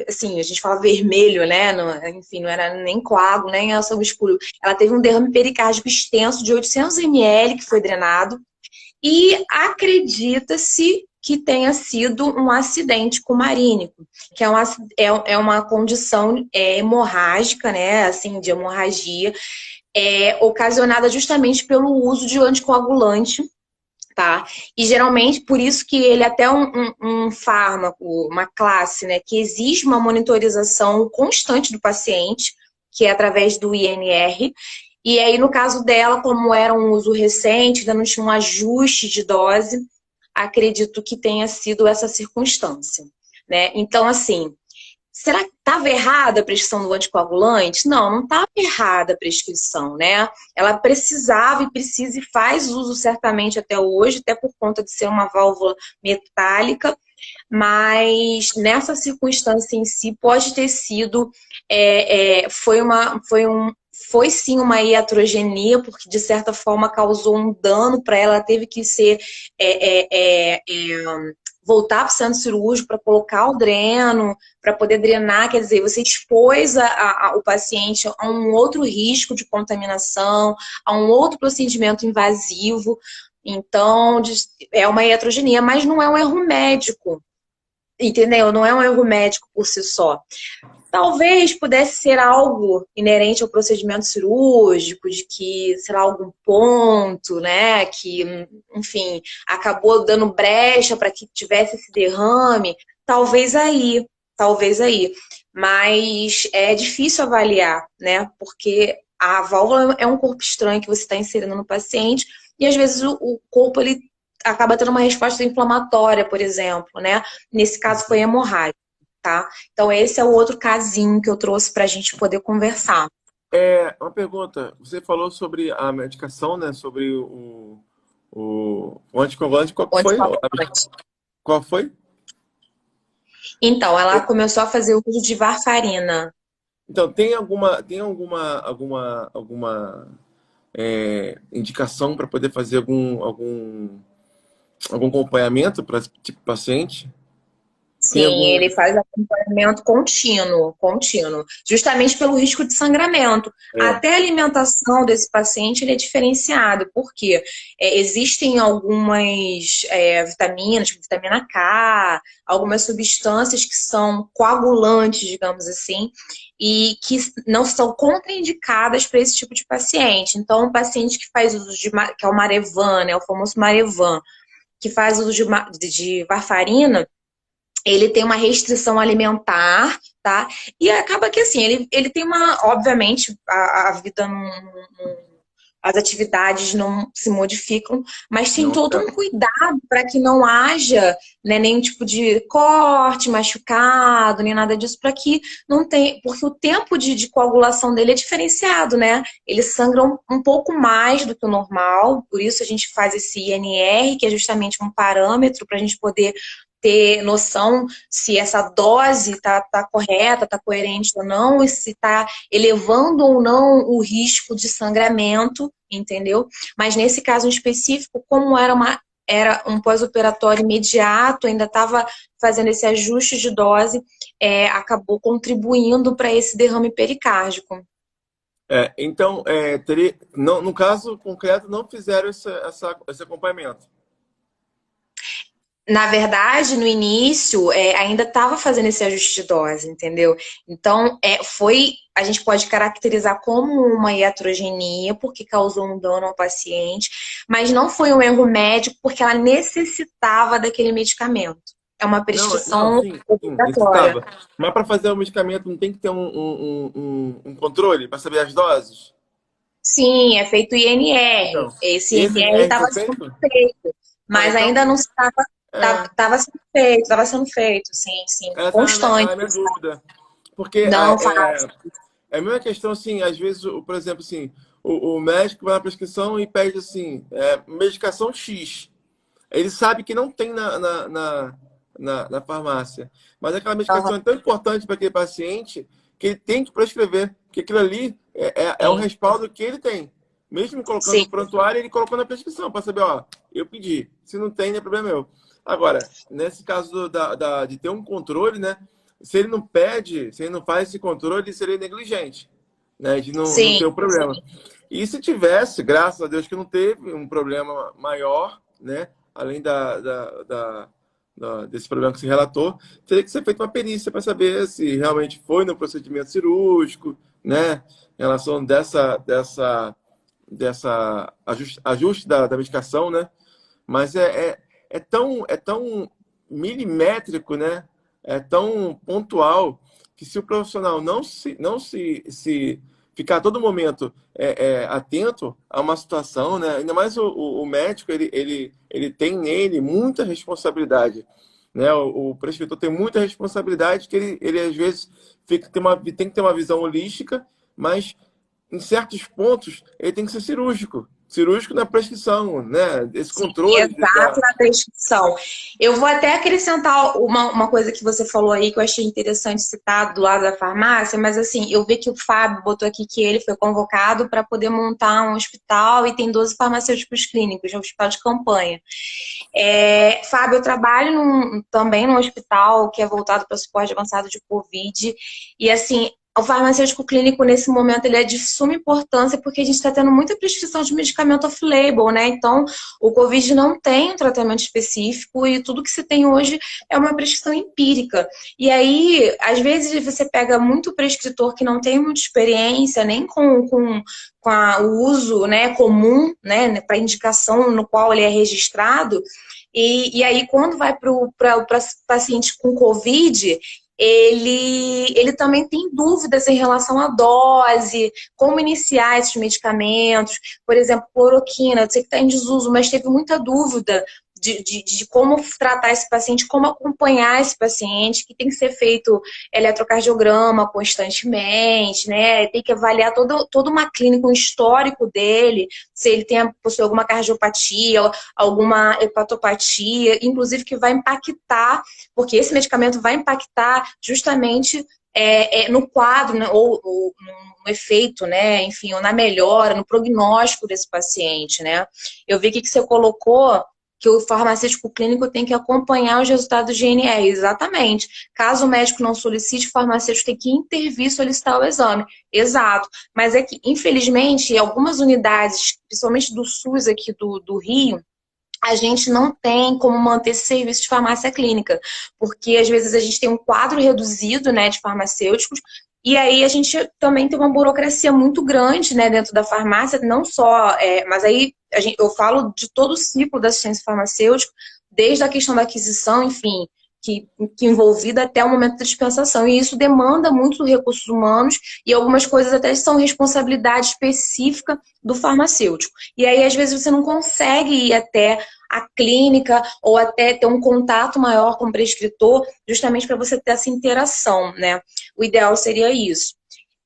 assim, a gente fala vermelho, né? Não, enfim, não era nem coágulo, nem sangue escuro. Ela teve um derrame pericárdico extenso de 800 ml que foi drenado. E acredita-se que tenha sido um acidente cumarínico, que é uma condição hemorrágica, né, assim, de hemorragia, ocasionada justamente pelo uso de anticoagulante tá? E geralmente, por isso que ele é até um fármaco, uma classe, né, que exige uma monitorização constante do paciente, que é através do INR. E aí, no caso dela, como era um uso recente, ainda não tinha um ajuste de dose, acredito que tenha sido essa circunstância, né? Então, assim, será que estava errada a prescrição do anticoagulante? Não, não estava errada a prescrição, né? Ela precisava e precisa e faz uso certamente até hoje, até por conta de ser uma válvula metálica, mas nessa circunstância em si pode ter sido, foi sim uma iatrogenia, porque de certa forma causou um dano para ela, teve que ser voltar para o centro cirúrgico para colocar o dreno, para poder drenar, quer dizer, você expôs o paciente a um outro risco de contaminação, a um outro procedimento invasivo. Então, é uma iatrogenia, mas não é um erro médico, entendeu? Não é um erro médico por si só. Talvez pudesse ser algo inerente ao procedimento cirúrgico, de que, sei lá, algum ponto, né, que, enfim, acabou dando brecha para que tivesse esse derrame. Talvez aí, talvez aí. Mas é difícil avaliar, né, porque a válvula é um corpo estranho que você está inserindo no paciente e, às vezes, o corpo, ele acaba tendo uma resposta inflamatória, por exemplo, né? Nesse caso foi hemorragia. Tá? Então, esse é o outro casinho que eu trouxe para a gente poder conversar. Uma pergunta. Você falou sobre a medicação, né? Sobre o anticoagulante. Qual que foi? Qual foi? Então, ela começou a fazer o uso de varfarina. Então, tem alguma indicação para poder fazer algum acompanhamento para esse tipo de paciente? Tem Sim, algum... ele faz acompanhamento contínuo, contínuo, justamente pelo risco de sangramento. É. Até a alimentação desse paciente ele é diferenciado, porque existem algumas vitaminas, tipo vitamina K, algumas substâncias que são coagulantes, digamos assim, e que não são contraindicadas para esse tipo de paciente. Então, um paciente que faz uso que é o Marevan, né, o famoso Marevan, que faz uso de varfarina, ele tem uma restrição alimentar, tá? E acaba que assim, ele tem obviamente, a vida as atividades não se modificam, mas tem Não, todo um cuidado para que não haja, né, nenhum tipo de corte, machucado, nem nada disso, para que não tenha, porque o tempo de coagulação dele é diferenciado, né? Ele sangra um pouco mais do que o normal, por isso a gente faz esse INR, que é justamente um parâmetro para a gente poder ter noção se essa dose tá correta, tá coerente ou não, e se está elevando ou não o risco de sangramento, entendeu? Mas nesse caso em específico, como era um pós-operatório imediato, ainda estava fazendo esse ajuste de dose, acabou contribuindo para esse derrame pericárdico. Então, no caso concreto, não fizeram esse acompanhamento. Na verdade, no início, ainda estava fazendo esse ajuste de dose, entendeu? Então, a gente pode caracterizar como uma iatrogenia, porque causou um dano ao paciente, mas não foi um erro médico, porque ela necessitava daquele medicamento. É uma Não, prescrição sim, obrigatória. necessitava. Mas para fazer o medicamento não tem que ter um controle para saber as doses? Sim, é feito INR. Então, Esse esse INR NR estava foi sendo feito? feito, Ah, mas ainda então, não estava. é, Estava sendo feito, sim, sim, essa era constante. a minha dúvida. Porque Não faz. é a mesma questão, assim, às vezes, por exemplo, assim, o médico vai na prescrição e pede, assim, medicação X. Ele sabe que não tem na farmácia. Mas aquela medicação é tão importante para aquele paciente que ele tem que prescrever. Porque aquilo ali é o Sim, respaldo que ele tem. Mesmo colocando sim, no prontuário, ele colocou na prescrição para saber, ó, eu pedi. Se não tem, não é problema meu. Agora, nesse caso de ter um controle, né? Se ele não pede, se ele não faz esse controle, ele seria negligente, né? De não sim, ter o problema. E se tivesse, graças a Deus que não teve um problema maior, né? Além desse problema que se relatou, teria que ser feita uma perícia para saber se realmente foi no procedimento cirúrgico, né? Em relação dessa ajuste da medicação, né? mas é tão milimétrico, né? É tão pontual que se o profissional não se ficar a todo momento atento a uma situação, né? Ainda mais o médico, ele tem nele muita responsabilidade, né? O prescritor tem muita responsabilidade que ele às vezes tem que ter uma visão holística, mas em certos pontos ele tem que ser cirúrgico na prescrição, né? Esse Sim, controle exato na prescrição. Eu vou até acrescentar uma coisa que você falou aí que eu achei interessante citar do lado da farmácia, mas assim, eu vi que o Fábio botou aqui que ele foi convocado para poder montar um hospital e tem 12 farmacêuticos clínicos, um hospital de campanha. Fábio, eu trabalho também num hospital que é voltado para suporte avançado de Covid, e assim, o farmacêutico clínico, nesse momento, ele é de suma importância porque a gente está tendo muita prescrição de medicamento off-label, né? Então, o Covid não tem um tratamento específico e tudo que se tem hoje é uma prescrição empírica. E aí, às vezes, você pega muito prescritor que não tem muita experiência nem com o uso, né, comum, né, para indicação no qual ele é registrado. E aí, quando vai para o paciente com Covid, ele também tem dúvidas em relação à dose, como iniciar esses medicamentos. Por exemplo, cloroquina, eu sei que está em desuso, mas teve muita dúvida de como tratar esse paciente, como acompanhar esse paciente, que tem que ser feito eletrocardiograma constantemente, né? Tem que avaliar toda uma clínica, um histórico dele, se ele possui alguma cardiopatia, alguma hepatopatia, inclusive que vai impactar, porque esse medicamento vai impactar justamente no quadro, né, ou no efeito, né, enfim, ou na melhora, no prognóstico desse paciente, né? Eu vi que você colocou que o farmacêutico clínico tem que acompanhar os resultados do GNR, exatamente. Caso o médico não solicite, o farmacêutico tem que intervir e solicitar o exame. Exato. Mas é que, infelizmente, em algumas unidades, principalmente do SUS aqui do Rio, a gente não tem como manter esse serviço de farmácia clínica, porque às vezes a gente tem um quadro reduzido, né, de farmacêuticos, e aí a gente também tem uma burocracia muito grande, né, dentro da farmácia, não só, mas aí eu falo de todo o ciclo da assistência farmacêutica, desde a questão da aquisição, enfim, que envolvida até o momento da dispensação. E isso demanda muito recursos humanos e algumas coisas até são responsabilidade específica do farmacêutico. E aí, às vezes, você não consegue ir até a clínica ou até ter um contato maior com o prescritor, justamente para você ter essa interação, né? O ideal seria isso.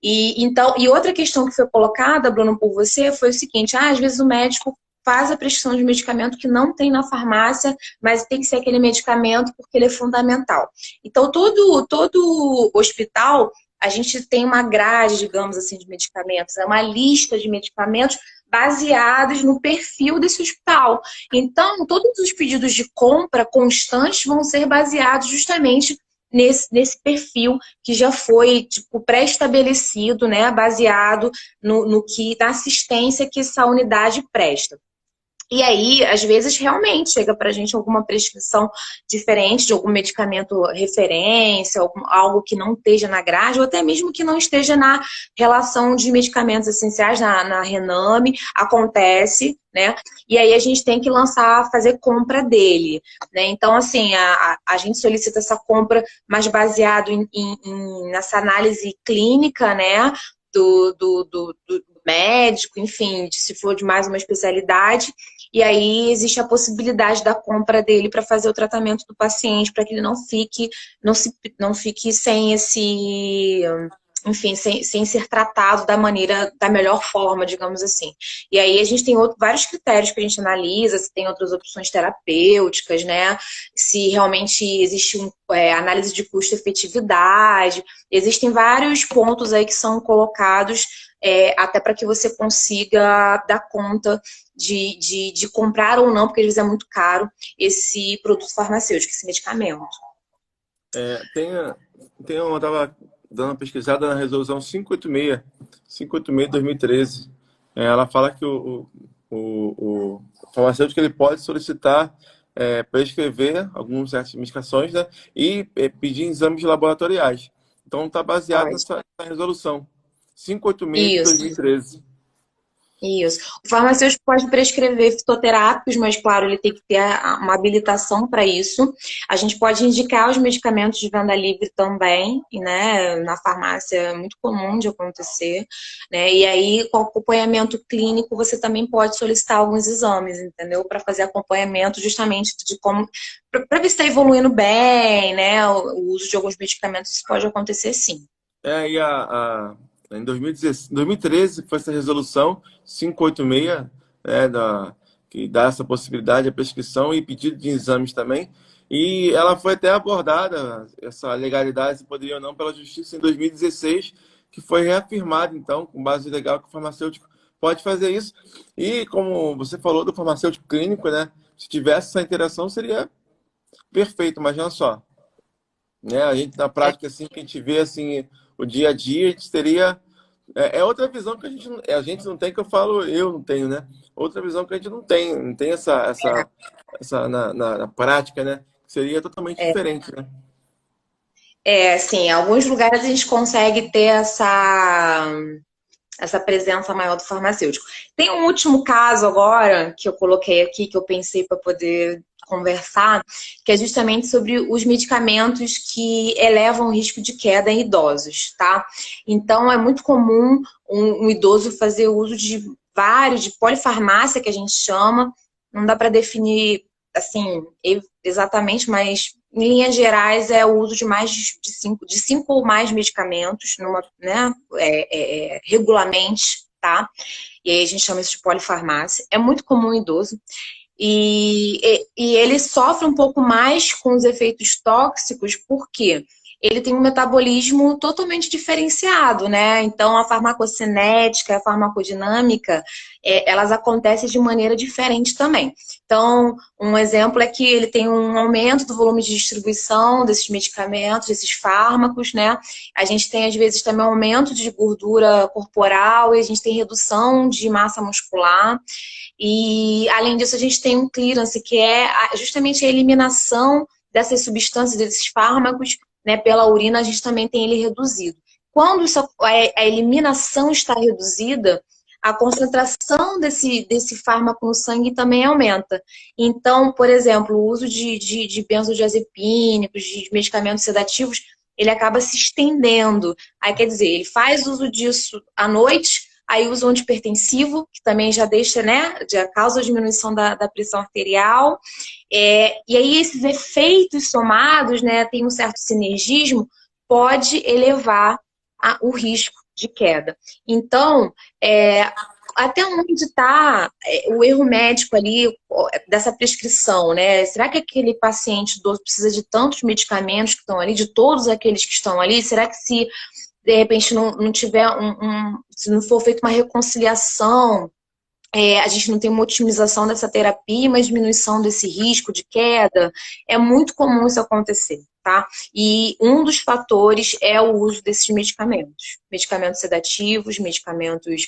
E outra questão que foi colocada, Bruno, por você, foi o seguinte: às vezes o médico faz a prescrição de medicamento que não tem na farmácia, mas tem que ser aquele medicamento porque ele é fundamental. Então, todo hospital, a gente tem uma grade, digamos assim, de medicamentos, é uma lista de medicamentos baseados no perfil desse hospital. Então, todos os pedidos de compra constantes vão ser baseados justamente nesse perfil que já foi tipo, pré-estabelecido, né, baseado na assistência que essa unidade presta. E aí, às vezes, realmente chega para a gente alguma prescrição diferente de algum medicamento referência, algo que não esteja na grade, ou até mesmo que não esteja na relação de medicamentos essenciais, na Rename, acontece, né? E aí a gente tem que fazer compra dele, né? Então, assim, a gente solicita essa compra mais baseado nessa análise clínica, né? Do médico, enfim, se for de mais uma especialidade. E aí existe a possibilidade da compra dele para fazer o tratamento do paciente, para que ele não fique sem enfim, sem ser tratado da melhor forma, digamos assim. E aí a gente tem vários critérios que a gente analisa, se tem outras opções terapêuticas, né? Se realmente existe análise de custo-efetividade. Existem vários pontos aí que são colocados até para que você consiga dar conta de comprar ou não, porque às vezes é muito caro esse produto farmacêutico, esse medicamento. Eu estava dando uma pesquisada na resolução 586 de 2013. Ela fala que o farmacêutico ele pode solicitar prescrever algumas certas medicações, né, e pedir exames laboratoriais. Então está baseado nessa resolução 586 de 2013. Isso. O farmacêutico pode prescrever fitoterápicos, mas, claro, ele tem que ter uma habilitação para isso. A gente pode indicar os medicamentos de venda livre também, né? Na farmácia é muito comum de acontecer, né? E aí, com acompanhamento clínico, você também pode solicitar alguns exames, entendeu? Para fazer acompanhamento justamente de como. Para ver se está evoluindo bem, né? O uso de alguns medicamentos, isso pode acontecer sim. E em 2016, 2013 foi essa resolução 586, né, que dá essa possibilidade de prescrição e pedido de exames também. E ela foi até abordada, essa legalidade, se poderia ou não, pela Justiça em 2016, que foi reafirmado, então, com base legal, que o farmacêutico pode fazer isso. E como você falou do farmacêutico clínico, né? Se tivesse essa interação, seria perfeito, imagina só. Né? A gente, na prática, assim, que a gente vê assim, o dia a dia, a gente teria. É outra visão que a gente não tem, que eu falo, eu não tenho, né? Outra visão que a gente não tem essa na prática, né? Seria totalmente É, diferente, né? sim, em alguns lugares a gente consegue ter essa presença maior do farmacêutico. Tem um último caso agora que eu coloquei aqui, que eu pensei para poder conversar, que é justamente sobre os medicamentos que elevam o risco de queda em idosos, tá? Então, é muito comum um idoso fazer uso de vários, de polifarmácia, que a gente chama, não dá para definir, assim, exatamente, mas em linhas gerais é o uso de mais de cinco ou mais medicamentos, né, regularmente, tá? E aí a gente chama isso de polifarmácia. É muito comum em idoso. E ele sofre um pouco mais com os efeitos tóxicos, porque ele tem um metabolismo totalmente diferenciado, né? Então, a farmacocinética, a farmacodinâmica, elas acontecem de maneira diferente também. Então, um exemplo é que ele tem um aumento do volume de distribuição desses medicamentos, desses fármacos, né? A gente tem, às vezes, também um aumento de gordura corporal e a gente tem redução de massa muscular. E, além disso, a gente tem um clearance, que é justamente a eliminação dessas substâncias, desses fármacos, né, pela urina, a gente também tem ele reduzido. Quando a eliminação está reduzida, a concentração desse fármaco no sangue também aumenta. Então, por exemplo, o uso de benzodiazepínicos, de medicamentos sedativos, ele acaba se estendendo. Aí, quer dizer, ele faz uso disso à noite, aí usa o antipertensivo, que também já deixa, né, já causa a diminuição da pressão arterial. E aí esses efeitos somados, né, tem um certo sinergismo, pode elevar o risco de queda. Então, até onde está o erro médico ali dessa prescrição, né? Será que aquele paciente idoso precisa de tantos medicamentos que estão ali, de todos aqueles que estão ali? Será que se de repente não tiver se não for feita uma reconciliação, a gente não tem uma otimização dessa terapia, uma diminuição desse risco de queda, é muito comum isso acontecer, tá? E um dos fatores é o uso desses medicamentos. Medicamentos sedativos, medicamentos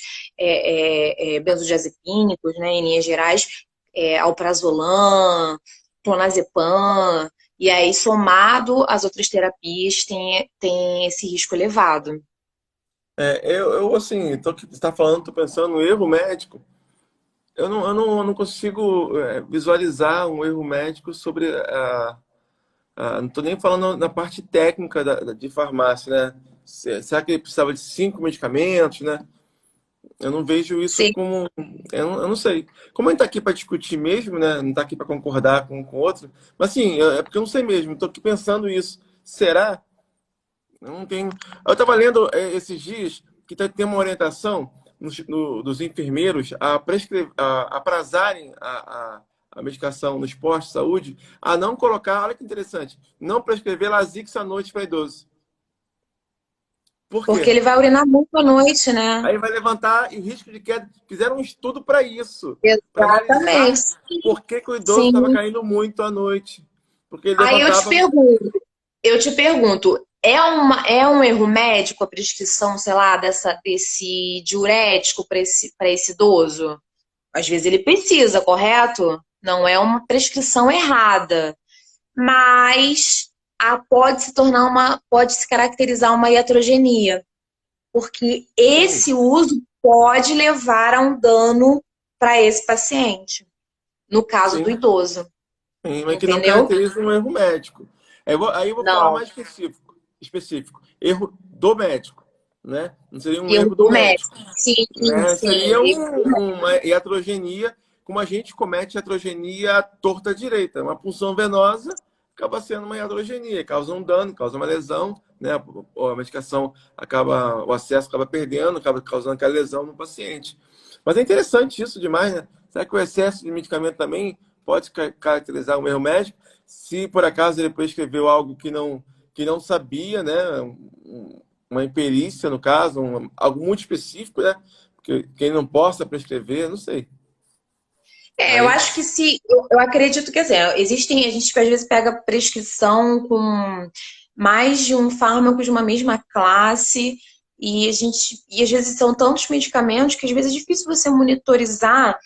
benzodiazepínicos, né, em linhas gerais, alprazolam, clonazepam, e aí somado às outras terapias tem esse risco elevado. Assim, tô que está falando, tô pensando no erro médico. Eu não consigo visualizar um erro médico sobre não estou nem falando na parte técnica de farmácia, né? Será que ele precisava de 5 medicamentos, né? Eu não vejo isso Sim. como. Eu não sei. Como a gente está aqui para discutir mesmo, né? Não está aqui para concordar com o outro. Mas assim, é porque eu não sei mesmo. Estou aqui pensando isso. Será? Eu não tenho. Eu estava lendo esses dias que tem uma orientação dos enfermeiros a prazarem a medicação nos postos de saúde, a não colocar, olha que interessante, não prescrever Lasix à noite para idoso. Por Porque quê? ele vai urinar muito à noite, né? Aí vai levantar o risco de queda. Fizeram um estudo para isso, para analisar Exatamente. por que que o idoso estava Sim. caindo muito à noite. Porque ele Aí levantava. eu te pergunto, é um erro médico a prescrição, sei lá, desse diurético para esse idoso? Às vezes ele precisa, correto? Não é uma prescrição errada, mas pode se caracterizar uma iatrogenia, porque Sim, esse uso pode levar a um dano para esse paciente, no caso do Sim, idoso, sim, mas que não entendeu? caracteriza um erro médico. Aí eu vou falar Não, mais específico. Erro do médico, né? Não seria um erro erro do do médico. médico, Sim, né? sim, Seria erro do médico. uma iatrogenia, como a gente comete iatrogenia torta direita. Uma punção venosa acaba sendo uma iatrogenia, causa um dano, causa uma lesão, né? A medicação acaba, o acesso acaba perdendo, acaba causando aquela lesão no paciente. Mas é interessante isso demais, né? Será que o excesso de medicamento também pode caracterizar um erro médico? Se por acaso ele prescreveu algo que não sabia, né? Uma imperícia, no caso, algo muito específico, né? Que ele não possa prescrever, não sei. Eu Aí, acho que se. Eu acredito que assim, existem. A gente às vezes pega prescrição com mais de um fármaco de uma mesma classe, e às vezes são tantos medicamentos que às vezes é difícil você monitorizar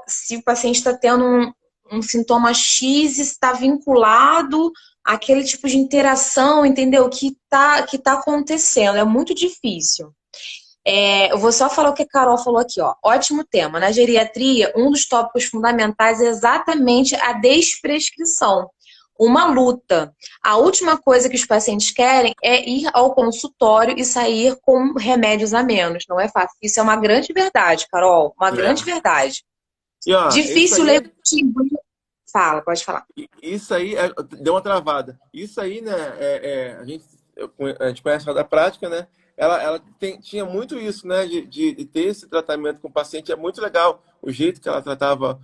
se o paciente está tendo um sintoma X e está vinculado àquele tipo de interação, entendeu? Que tá acontecendo. É muito difícil. Eu vou só falar o que a Carol falou aqui, ó. Ótimo tema. Na geriatria, um dos tópicos fundamentais é exatamente a desprescrição. Uma luta. A última coisa que os pacientes querem é ir ao consultório e sair com remédios a menos. Não é fácil. Isso é uma grande verdade, Carol. Uma grande é. verdade. E ó, isso Difícil ler. aí, Fala, pode falar. isso aí deu uma travada. Isso aí, né? A gente conhece ela da prática, né? Ela tinha muito isso, né? De ter esse tratamento com o paciente. É muito legal o jeito que ela tratava.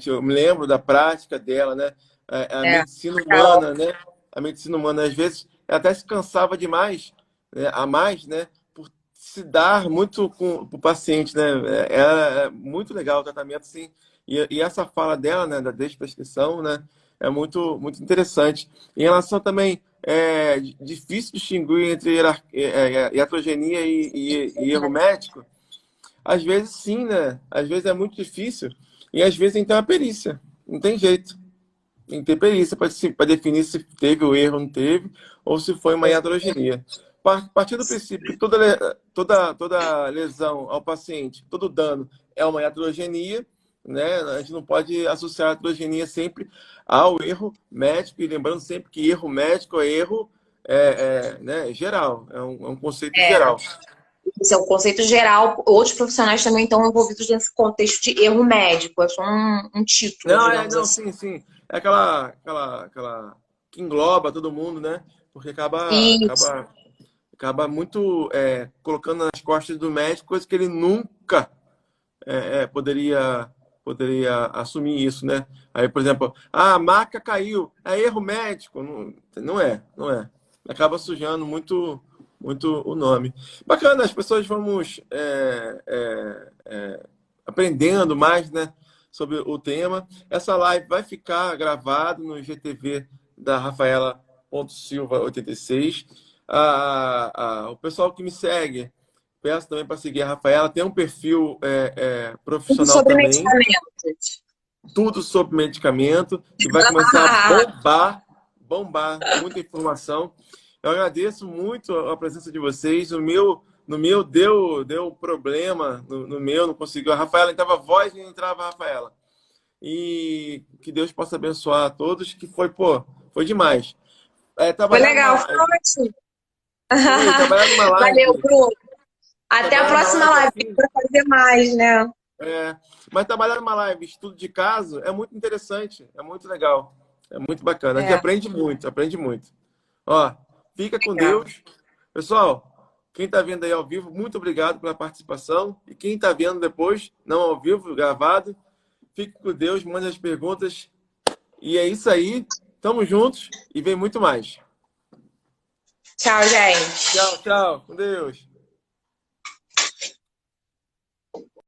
Eu me lembro da prática dela, né? A É, medicina Carol. humana, né? A medicina humana, às vezes, ela até se cansava demais, né? A mais, né? Por se dar muito com o paciente, né? É muito legal o tratamento, sim. E essa fala dela, né? Da desprescrição, né? É muito interessante. Em relação também difícil distinguir entre iatrogenia e erro médico. Às vezes sim, né? Às vezes é muito difícil e às vezes tem que ter uma perícia. Não tem jeito. Tem que ter perícia para definir se teve o erro ou não teve, ou se foi uma iatrogenia. A partir do princípio que toda lesão ao paciente, todo dano é uma iatrogenia, né? A gente não pode associar a iatrogenia sempre ao erro médico, e lembrando sempre que erro médico é erro né, geral, é um conceito É, geral. esse é um conceito geral. Outros profissionais também estão envolvidos nesse contexto de erro médico. É só um título, Não, digamos não, assim. sim, sim. É aquela que engloba todo mundo, né? Porque Isso. acaba muito colocando nas costas do médico coisa que ele nunca poderia assumir isso, né? Aí, por exemplo, a marca caiu, é erro médico. Não, não é. Acaba sujando muito o nome. Bacana, as pessoas vamos aprendendo mais, né, sobre o tema. Essa live vai ficar gravada no IGTV da Rafaela.Silva86. O pessoal que me segue, peço também para seguir a Rafaela. Tem um perfil Tudo profissional sobre também, medicamentos. tudo sobre medicamento, que vai começar a bombar muita informação. Eu agradeço muito a presença de vocês. No meu deu problema, no meu não conseguiu. A Rafaela entrava voz e não entrava a Rafaela. E que Deus possa abençoar a todos, que foi demais. Foi Trabalhar numa legal, foi live. ótimo. Sim, trabalhar numa Valeu, live. Bruno. Até a Trabalhar numa próxima live live assim. para fazer mais, né? Mas trabalhar numa live, estudo de caso, é muito interessante, é muito legal, é muito bacana. A gente É, aprende muito, aprende muito. Ó, fica com legal. Deus. Pessoal, quem está vendo aí ao vivo, muito obrigado pela participação. E quem está vendo depois, não ao vivo, gravado, fique com Deus, mande as perguntas. E é isso aí. Tamo juntos e vem muito mais. Tchau, gente. Tchau, tchau. Com Deus.